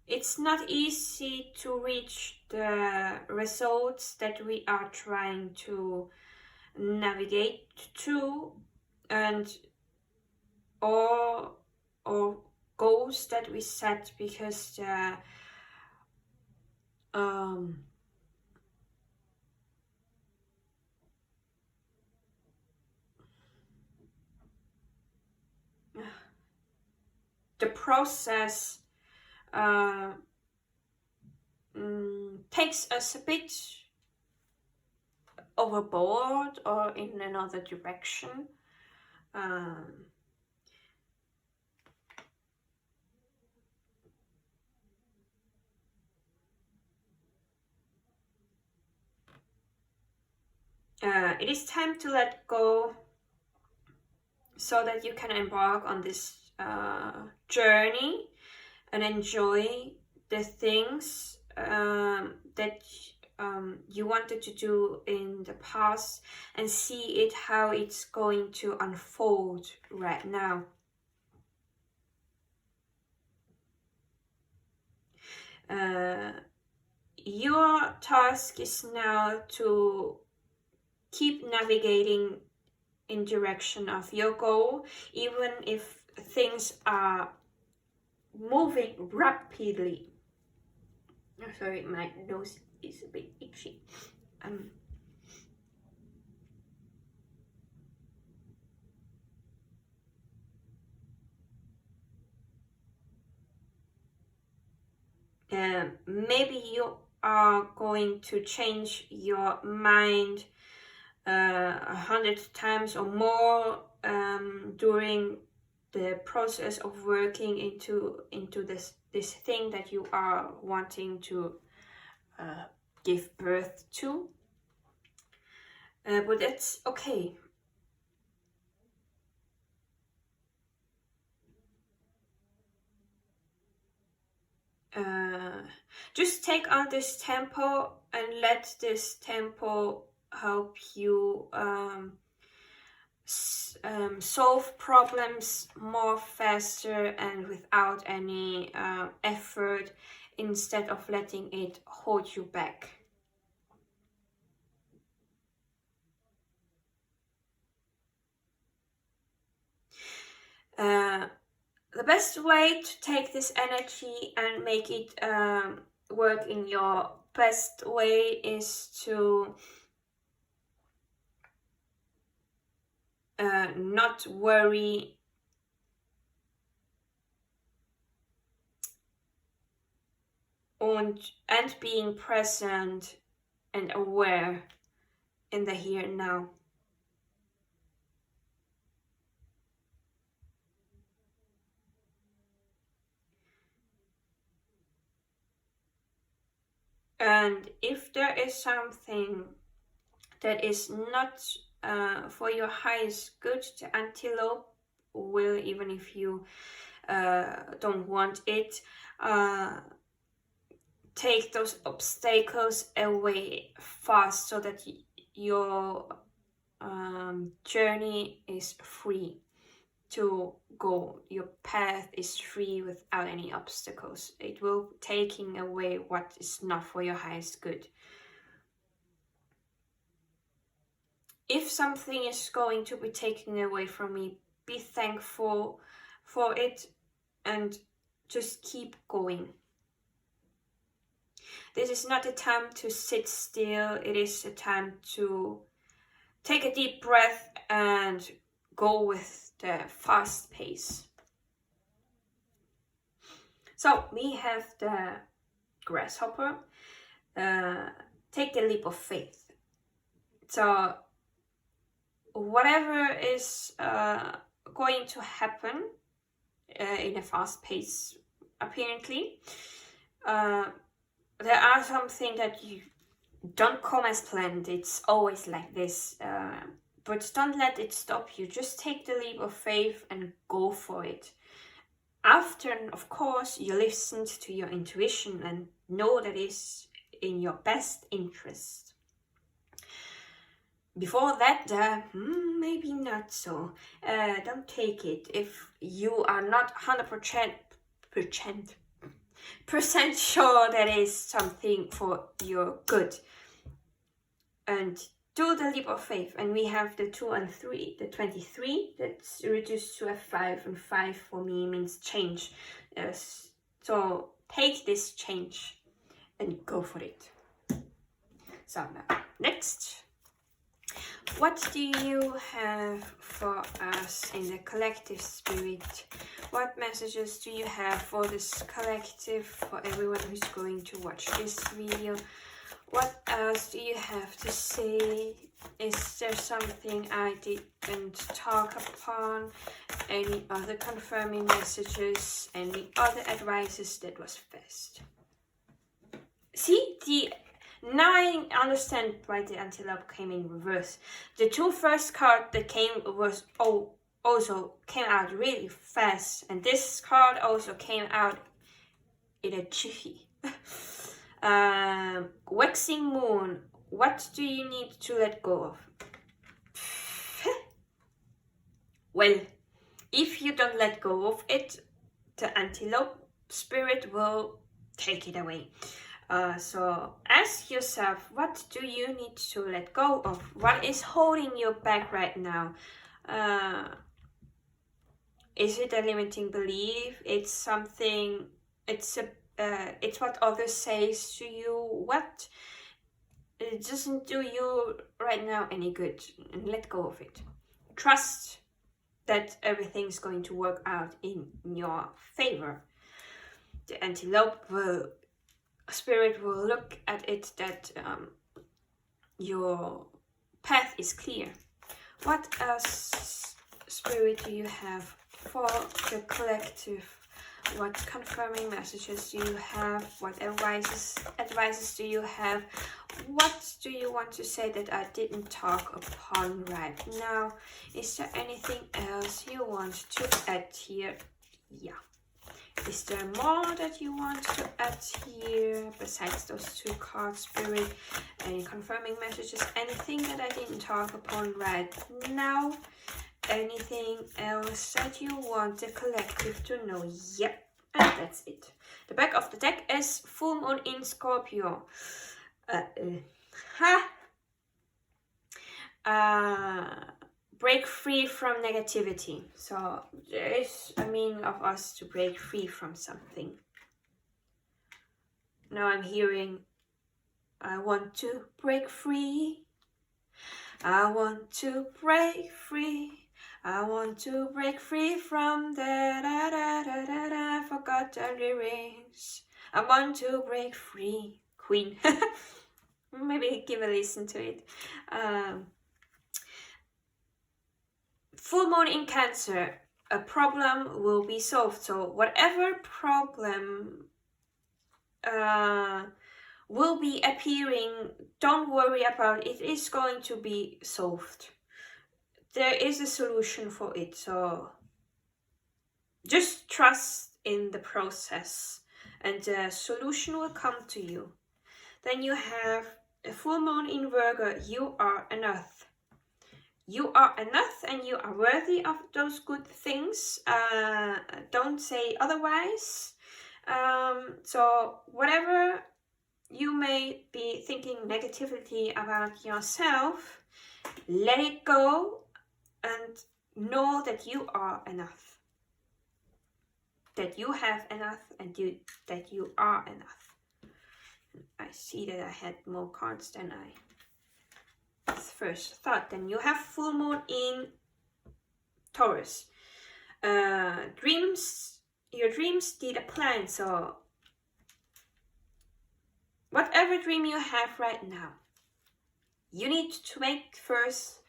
Speaker 1: It's not easy to reach the results that we are trying to navigate to, and or goals that we set, because the process takes us a bit overboard or in another direction. It is time to let go, so that you can embark on this journey and enjoy the things that you wanted to do in the past, and see it how it's going to unfold right now. You're task is now to keep navigating in direction of your goal, even if things are moving rapidly. Oh, sorry, my nose is a bit itchy. Maybe you are going to change your mind 100 times or more during the process of working into this thing that you are wanting to give birth to, but that's okay. Just take on this tempo and let this tempo help you solve problems more faster and without any effort, instead of letting it hold you back. The best way to take this energy and make it work in your best way is to not worry and being present and aware in the here and now. And if there is something that is not for your highest good, the antelope will, even if you don't want it, take those obstacles away fast, so that your journey is free to go. Your path is free without any obstacles. It will taking away what is not for your highest good. If something is going to be taken away from me, be thankful for it and just keep going. This is not a time to sit still. It is a time to take a deep breath and go with the fast pace. So we have the grasshopper. Take the leap of faith. So whatever is going to happen in a fast pace, apparently, there are something that you don't come as planned. It's always like this, but don't let it stop you. Just take the leap of faith and go for it. After, of course, you listened to your intuition and know that it's in your best interest. Before that, maybe not so. Don't take it if you are not 100% sure that is something for your good. And do the leap of faith. And we have the 2 and 3, the 23, that's reduced to a 5, and 5 for me means change. So take this change and go for it. So now, next. What do you have for us in the collective spirit? What messages do you have for this collective, for everyone who's going to watch this video? What else do you have to say? Is there something I didn't talk upon? Any other confirming messages? Any other advices that was best? See, now I understand why the antelope came in reverse. The 2 first cards that came also came out really fast, and this card also came out in a jiffy. Waxing moon. What do you need to let go of? Well, if you don't let go of it, the antelope spirit will take it away. So ask yourself, what do you need to let go of? What is holding you back right now? Is it a limiting belief? It's something, it's what others say to you. What it doesn't do you right now any good, and let go of it. Trust that everything's going to work out in your favor. The antelope spirit will look at it that your path is clear. What else, spirit, do you have for the collective? What confirming messages do you have? What advices do you have? What do you want to say that I didn't talk upon right now? Is there anything else you want to add here? Yeah. Is there more that you want to add here besides those two cards, spirit? Any confirming messages? Anything that I didn't talk upon right now? Anything else that you want the collective to know? Yep, and that's it. The back of the deck is full moon in Scorpio. Break free from negativity. So there is a meaning of us to break free from something. Now I'm hearing, I want to break free. I want to break free. I want to break free from the forgotten lyrics. I want to break free. Queen. Maybe give a listen to it. Full moon in Cancer. A problem will be solved. So whatever problem will be appearing, don't worry about it. It is going to be solved. There is a solution for it, so just trust in the process and the solution will come to you. Then you have a full moon in Virgo. You are enough. You are enough and you are worthy of those good things. Don't say otherwise. So whatever you may be thinking negativity about yourself, let it go. And know that you are enough. That you have enough and that you are enough. I see that I had more cards than I first thought. Then you have full moon in Taurus. Dreams. Your dreams need a plan. So whatever dream you have right now, you need to make first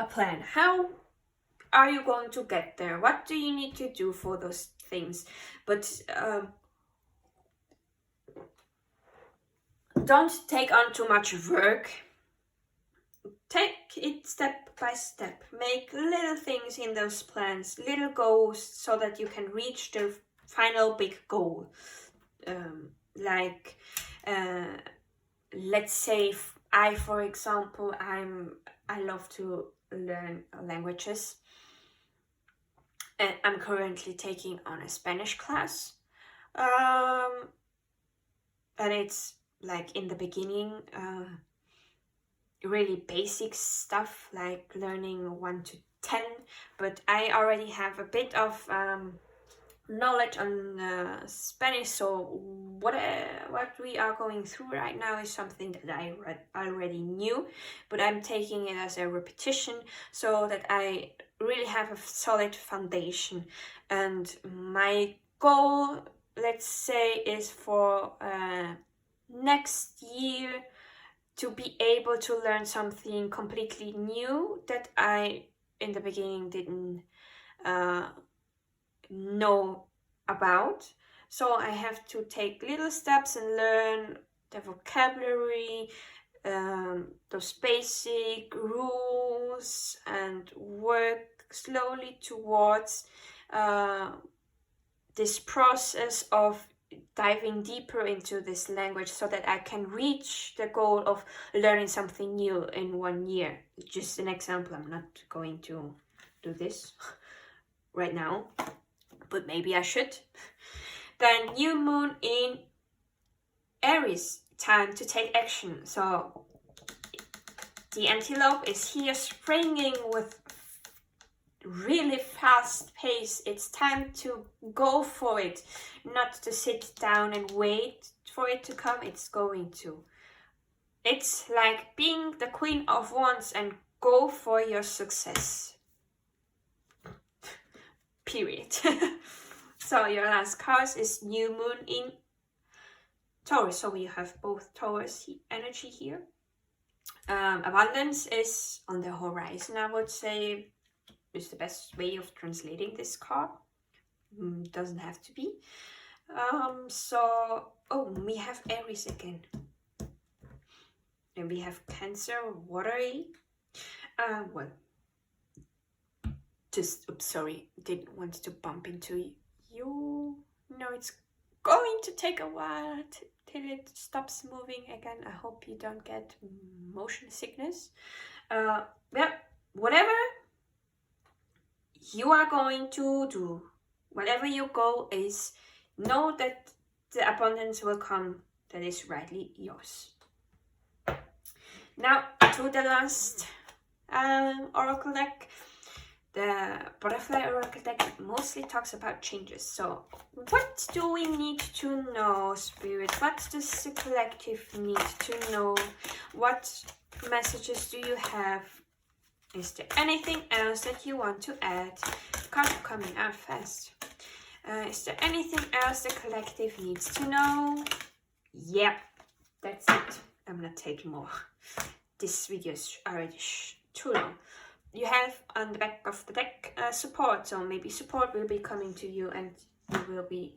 Speaker 1: a plan. How are you going to get there? What do you need to do for those things? But don't take on too much work. Take it step by step. Make little things in those plans, little goals, so that you can reach the final big goal. Let's say for example, I love to learn languages, and I'm currently taking on a Spanish class, and it's like in the beginning, really basic stuff like learning 1 to 10, but I already have a bit of knowledge on Spanish, so what we are going through right now is something that I already knew, but I'm taking it as a repetition so that I really have a solid foundation. And my goal, let's say, is for next year to be able to learn something completely new that I in the beginning didn't know about. So I have to take little steps and learn the vocabulary, those basic rules, and work slowly towards this process of diving deeper into this language so that I can reach the goal of learning something new in 1 year. Just an example. I'm not going to do this right now, but maybe I should. Then new moon in Aries, time to take action. So the antelope is here springing with really fast pace. It's time to go for it, not to sit down and wait for it to come. It's going to. It's like being the Queen of Wands and go for your success. Period. So your last card is New Moon in Taurus. So we have both Taurus energy here. Abundance is on the horizon, I would say, is the best way of translating this card. Doesn't have to be. We have Aries again. And we have Cancer, watery. Sorry, didn't want to bump into you. No, it's going to take a while till it stops moving again. I hope you don't get motion sickness. Whatever you are going to do, whatever your goal is, know that the abundance will come that is rightly yours. Now to the last oracle deck. The butterfly oracle deck mostly talks about changes. So what do we need to know, Spirit? What does the collective need to know? What messages do you have? Is there anything else that you want to add? Cards are coming out fast. Is there anything else the collective needs to know? Yep, that's it. I'm not taking more. This video is already too long. You have on the back of the deck support, so maybe support will be coming to you and you will be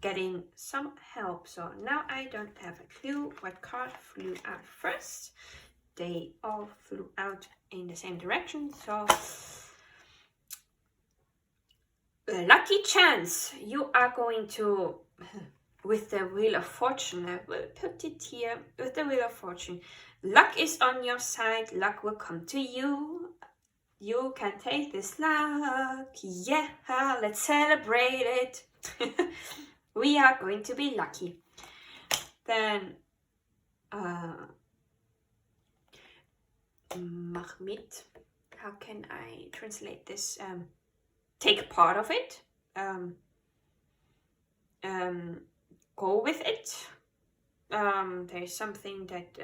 Speaker 1: getting some help. So now I don't have a clue what card flew out first. They all flew out in the same direction, so lucky chance. You are going to, with the Wheel of Fortune, I will put it here, with the Wheel of Fortune. Luck is on your side. Luck will come to you. You can take this luck. Yeah, let's celebrate it. We are going to be lucky. Then, Mahmit. How can I translate this? Take part of it. Go with it. There's something that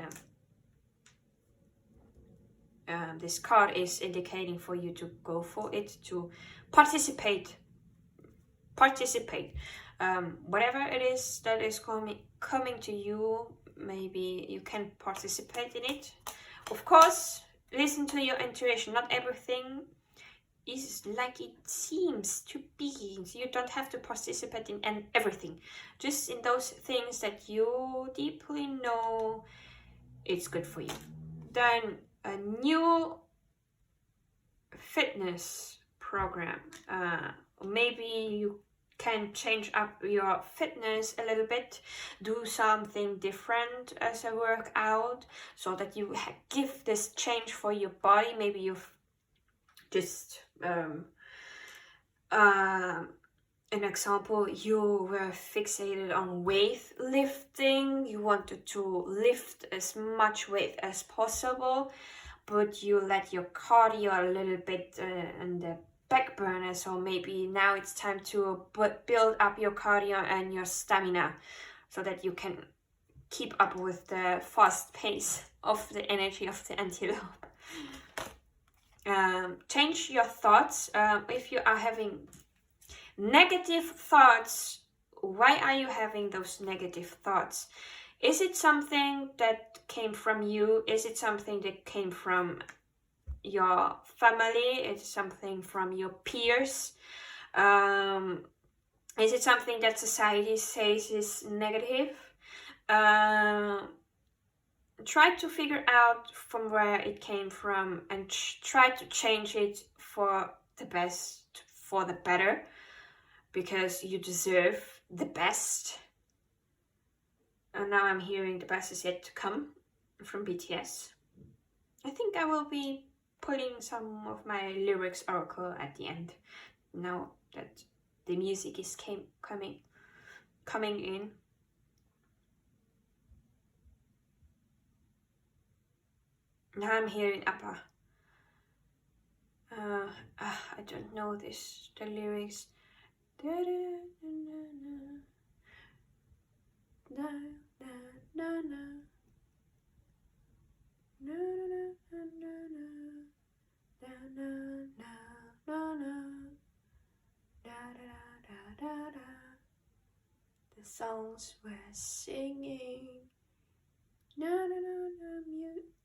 Speaker 1: this card is indicating for you to go for it, to participate. Whatever it is that is coming to you, maybe you can participate in it. Of course, listen to your intuition. Not everything is like it seems to be. You don't have to participate in everything. Just in those things that you deeply know it's good for you. Then a new fitness program. Maybe you can change up your fitness a little bit, do something different as a workout, so that you give this change for your body. Maybe you've just an example, you were fixated on weightlifting. You wanted to lift as much weight as possible, but you let your cardio a little bit in the back burner. So maybe now it's time to build up your cardio and your stamina so that you can keep up with the fast pace of the energy of the antelope. Change your thoughts. If you are having negative thoughts, why are you having those negative thoughts? Is it something that came from you? Is it something that came from your family? Is it something from your peers? Is it something that society says is negative? Try to figure out from where it came from and try to change it for the best, for the better, because you deserve the best. And now I'm hearing the best is yet to come from BTS. I think I will be putting some of my lyrics oracle at the end, now that the music is coming in. Now I'm hearing Abba. I don't know the lyrics. The songs we're singing. Na na na na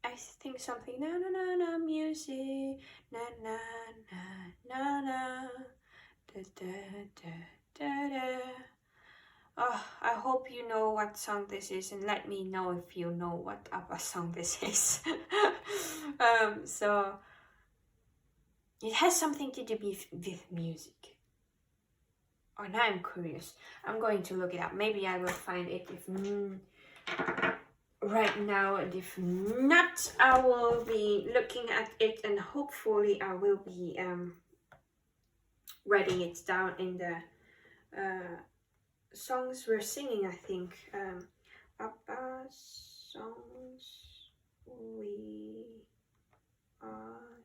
Speaker 1: I think something na na na na music na na na na na da da da da da. Oh, I hope you know what song this is, and let me know if you know what ABBA song this is. So it has something to do with music. Oh, now I'm curious. I'm going to look it up. Maybe I will find it if right now, and if not, I will be looking at it, and hopefully I will be writing it down in the songs we're singing. I think ABBA songs we are.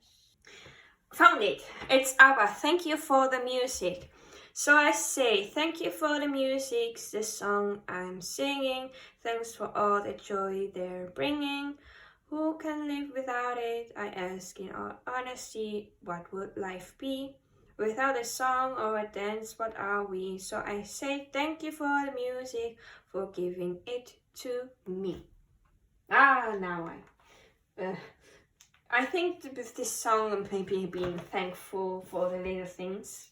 Speaker 1: Found it. It's ABBA. Thank you for the music. So I say, thank you for the music, the song I'm singing. Thanks for all the joy they're bringing. Who can live without it? I ask in all honesty, what would life be? Without a song or a dance, what are we? So I say, thank you for the music, for giving it to me. Now I think with this song, maybe being thankful for the little things.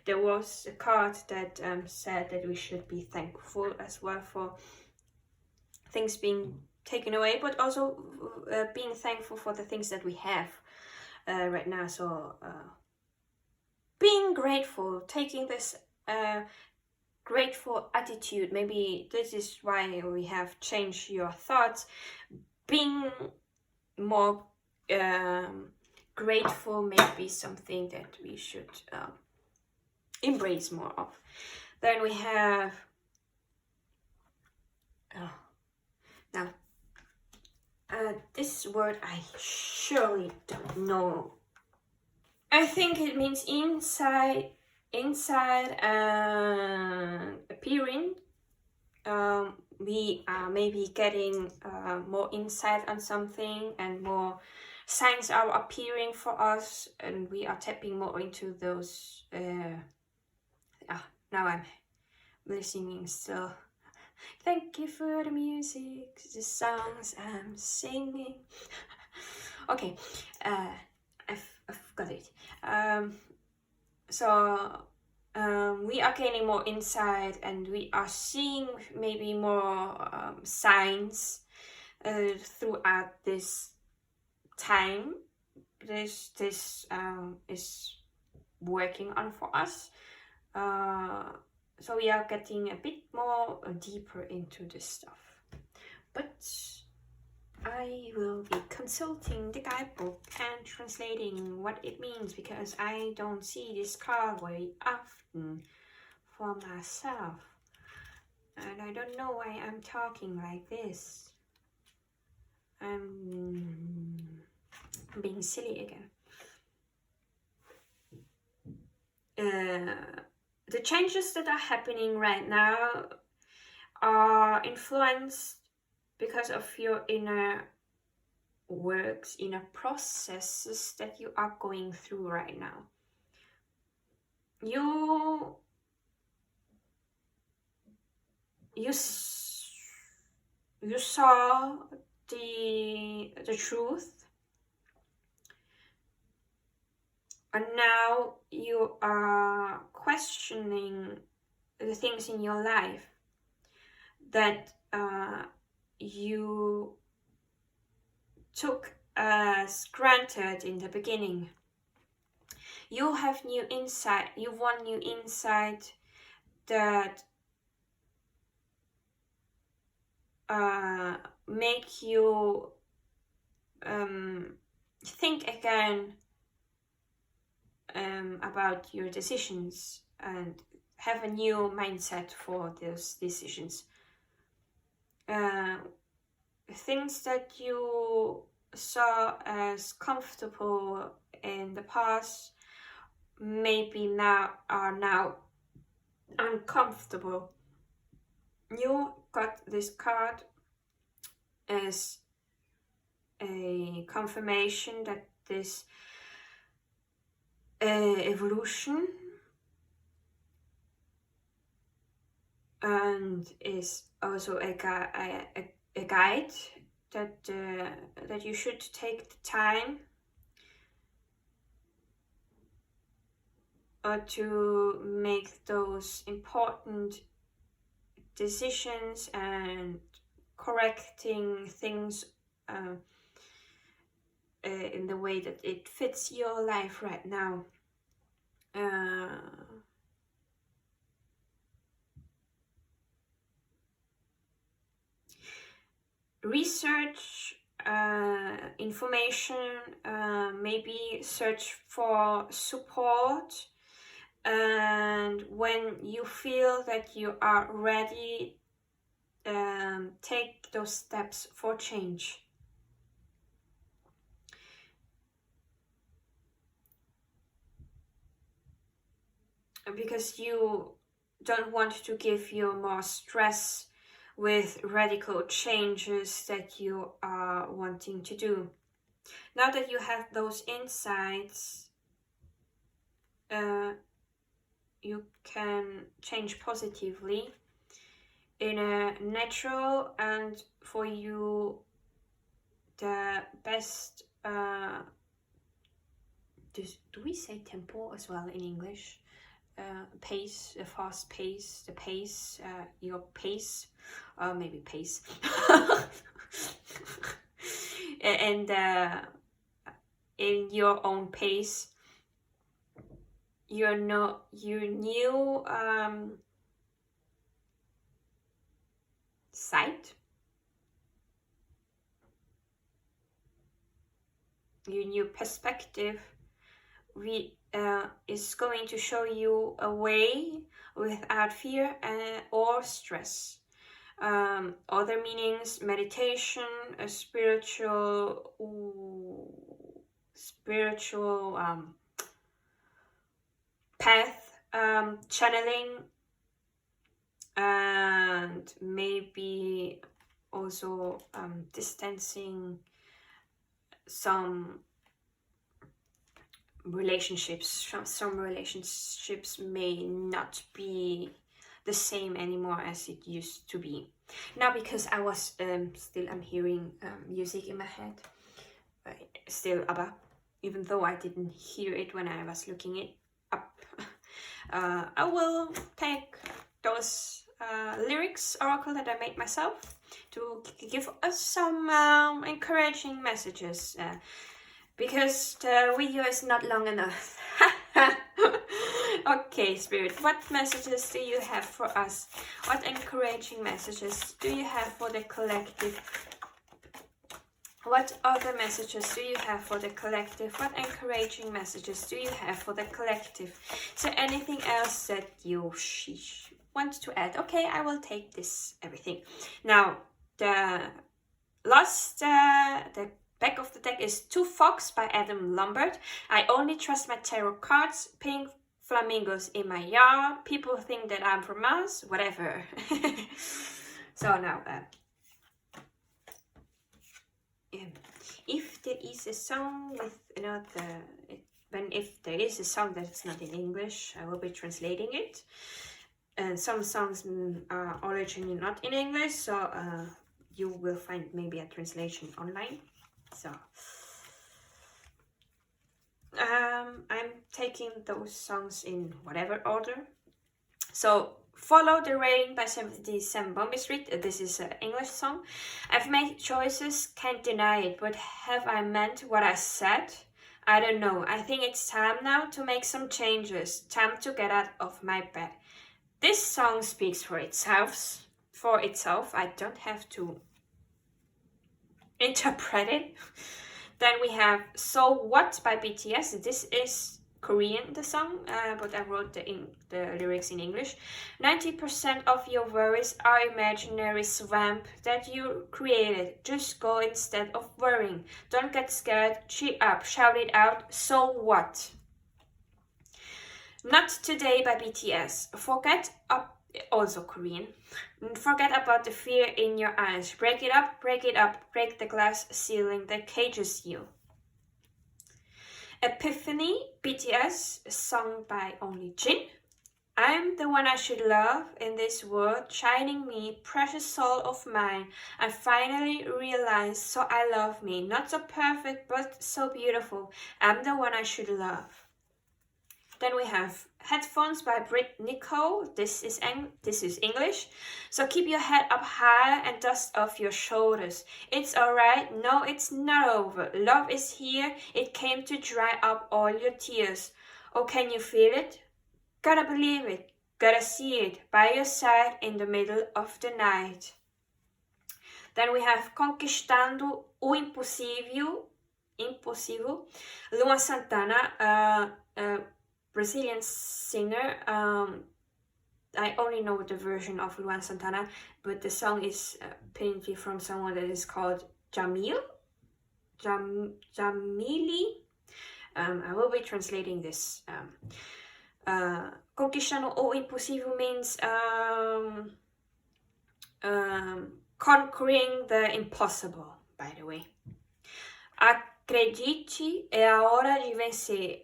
Speaker 1: There was a card that said that we should be thankful as well for things being taken away, but also being thankful for the things that we have right now. So being grateful, taking this grateful attitude. Maybe this is why we have changed your thoughts. Being more grateful may be something that we should embrace more of. Then we have now this word I surely don't know. I think it means inside appearing. We are maybe getting more insight on something, and more signs are appearing for us, and we are tapping more into those. Now I'm listening still. Thank you for the music, the songs I'm singing. Okay, I've got it. So we are gaining more insight, and we are seeing maybe more signs throughout this time. This is working on for us. So we are getting a bit more deeper into this stuff. But I will be consulting the guidebook and translating what it means, because I don't see this card very often for myself. And I don't know why I'm talking like this. I'm being silly again. The changes that are happening right now are influenced because of your inner works, inner processes that you are going through right now. You saw the truth, and now you are questioning the things in your life that you took as granted in the beginning. You have new insight. You want new insight that make you think again about your decisions and have a new mindset for those decisions. Things that you saw as comfortable in the past maybe now are now uncomfortable. You got this card as a confirmation that this evolution and is also a guide that that you should take the time to make those important decisions and correcting things in the way that it fits your life right now. Research information, maybe search for support, and when you feel that you are ready, take those steps for change. Because you don't want to give you more stress with radical changes that you are wanting to do. Now that you have those insights, you can change positively in a natural and for you the best. Do we say tempo as well in English? Pace, a fast pace, the pace, your pace, maybe pace, and in your own pace, your new sight, your new perspective is going to show you a way without fear or stress. Other meanings: meditation, a spiritual path, channeling, and maybe also distancing some relationships. Some relationships may not be the same anymore as it used to be. Now, because I was I'm hearing music in my head, still ABBA, even though I didn't hear it when I was looking it up. I will take those lyrics oracle that I made myself to give us some encouraging messages, because the video is not long enough. Okay, Spirit, what messages do you have for us? What encouraging messages do you have for the collective? What other messages do you have for the collective? What encouraging messages do you have for the collective? Is there anything else that you want to add? Okay, I will take this everything. Now, the last, the back of the deck is Two Fox by Adam Lambert. I only trust my tarot cards. Pink flamingos in my yard. People think that I'm from Mars. Whatever. So now, if there is a song with if there is a song that's not in English, I will be translating it. And some songs are originally not in English, so you will find maybe a translation online. So I'm taking those songs in whatever order. So Follow the Rain by 77 Bombay Street. This is an English song. I've made choices, can't deny it, but have I meant what I said? I don't know. I think it's time now to make some changes. Time to get out of my bed. This song speaks for itself. I don't have to interpret it. Then we have So What by BTS. This is Korean, the song, but I wrote the lyrics in English. 90% of your worries are imaginary swamp that you created. Just go instead of worrying. Don't get scared, cheer up, shout it out, so what? Not Today by BTS. Also Korean. Forget about the fear in your eyes. Break it up, break the glass ceiling that cages you. Epiphany, BTS, sung by only Jin. I'm the one I should love in this world, shining me, precious soul of mine. I finally realized, so I love me. Not so perfect, but so beautiful. I'm the one I should love. Then we have Headphones by Brit Nicole. This is English. So keep your head up high and dust off your shoulders. It's alright. No, it's not over. Love is here. It came to dry up all your tears. Oh, can you feel it? Gotta believe it. Gotta see it. By your side in the middle of the night. Then we have Conquistando o Impossível. Luan Santana, Brazilian singer. I only know the version of Luan Santana, but the song is apparently from someone that is called Jamili. I will be translating this. Conquistando o Impossível means conquering the impossible, by the way. Acredite, é a hora de vencer.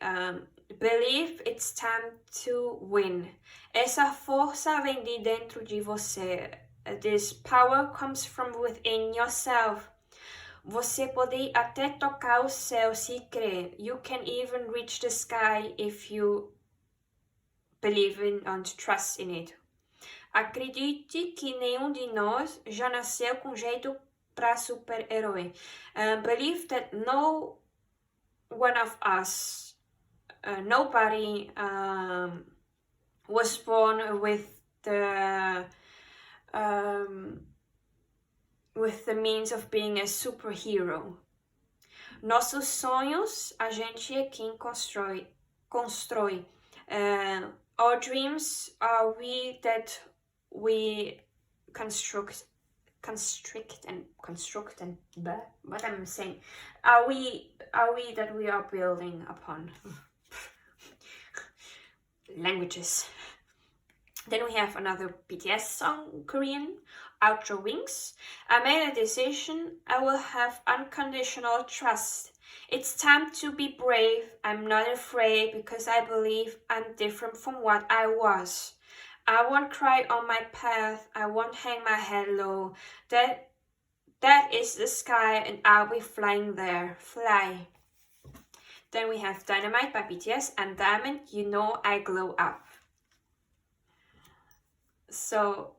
Speaker 1: Believe, it's time to win. Essa força vem de dentro de você. This power comes from within yourself. Você pode até tocar o céu se crer. You can even reach the sky if you believe in and trust in it. Acredite que nenhum de nós já nasceu com jeito para super-herói. Believe that no one of us, nobody was born with the means of being a superhero. Nossos sonhos, a gente é quem constrói. Our dreams are we that we construct and what I'm saying. Are we that we are building upon. Languages. Then we have another BTS song, Korean, Outer Wings. I made a decision. I will have unconditional trust. It's time to be brave. I'm not afraid because I believe I'm different from what I was. I won't cry on my path. I won't hang my head low. That is the sky and I'll be flying there. Fly. Then we have Dynamite by BTS and Diamond, You Know I Glow Up. So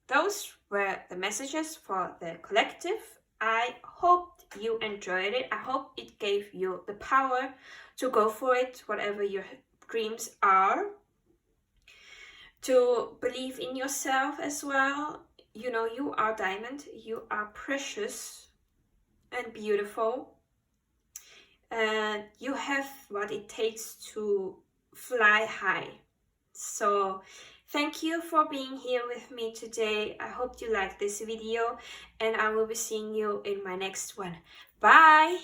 Speaker 1: those were the messages for the collective. I hope you enjoyed it. I hope it gave you the power to go for it, whatever your dreams are. To believe in yourself as well. You know, you are diamond. You are precious and beautiful. And you have what it takes to fly high. So thank you for being here with me today. I hope you liked this video and I will be seeing you in my next one. Bye!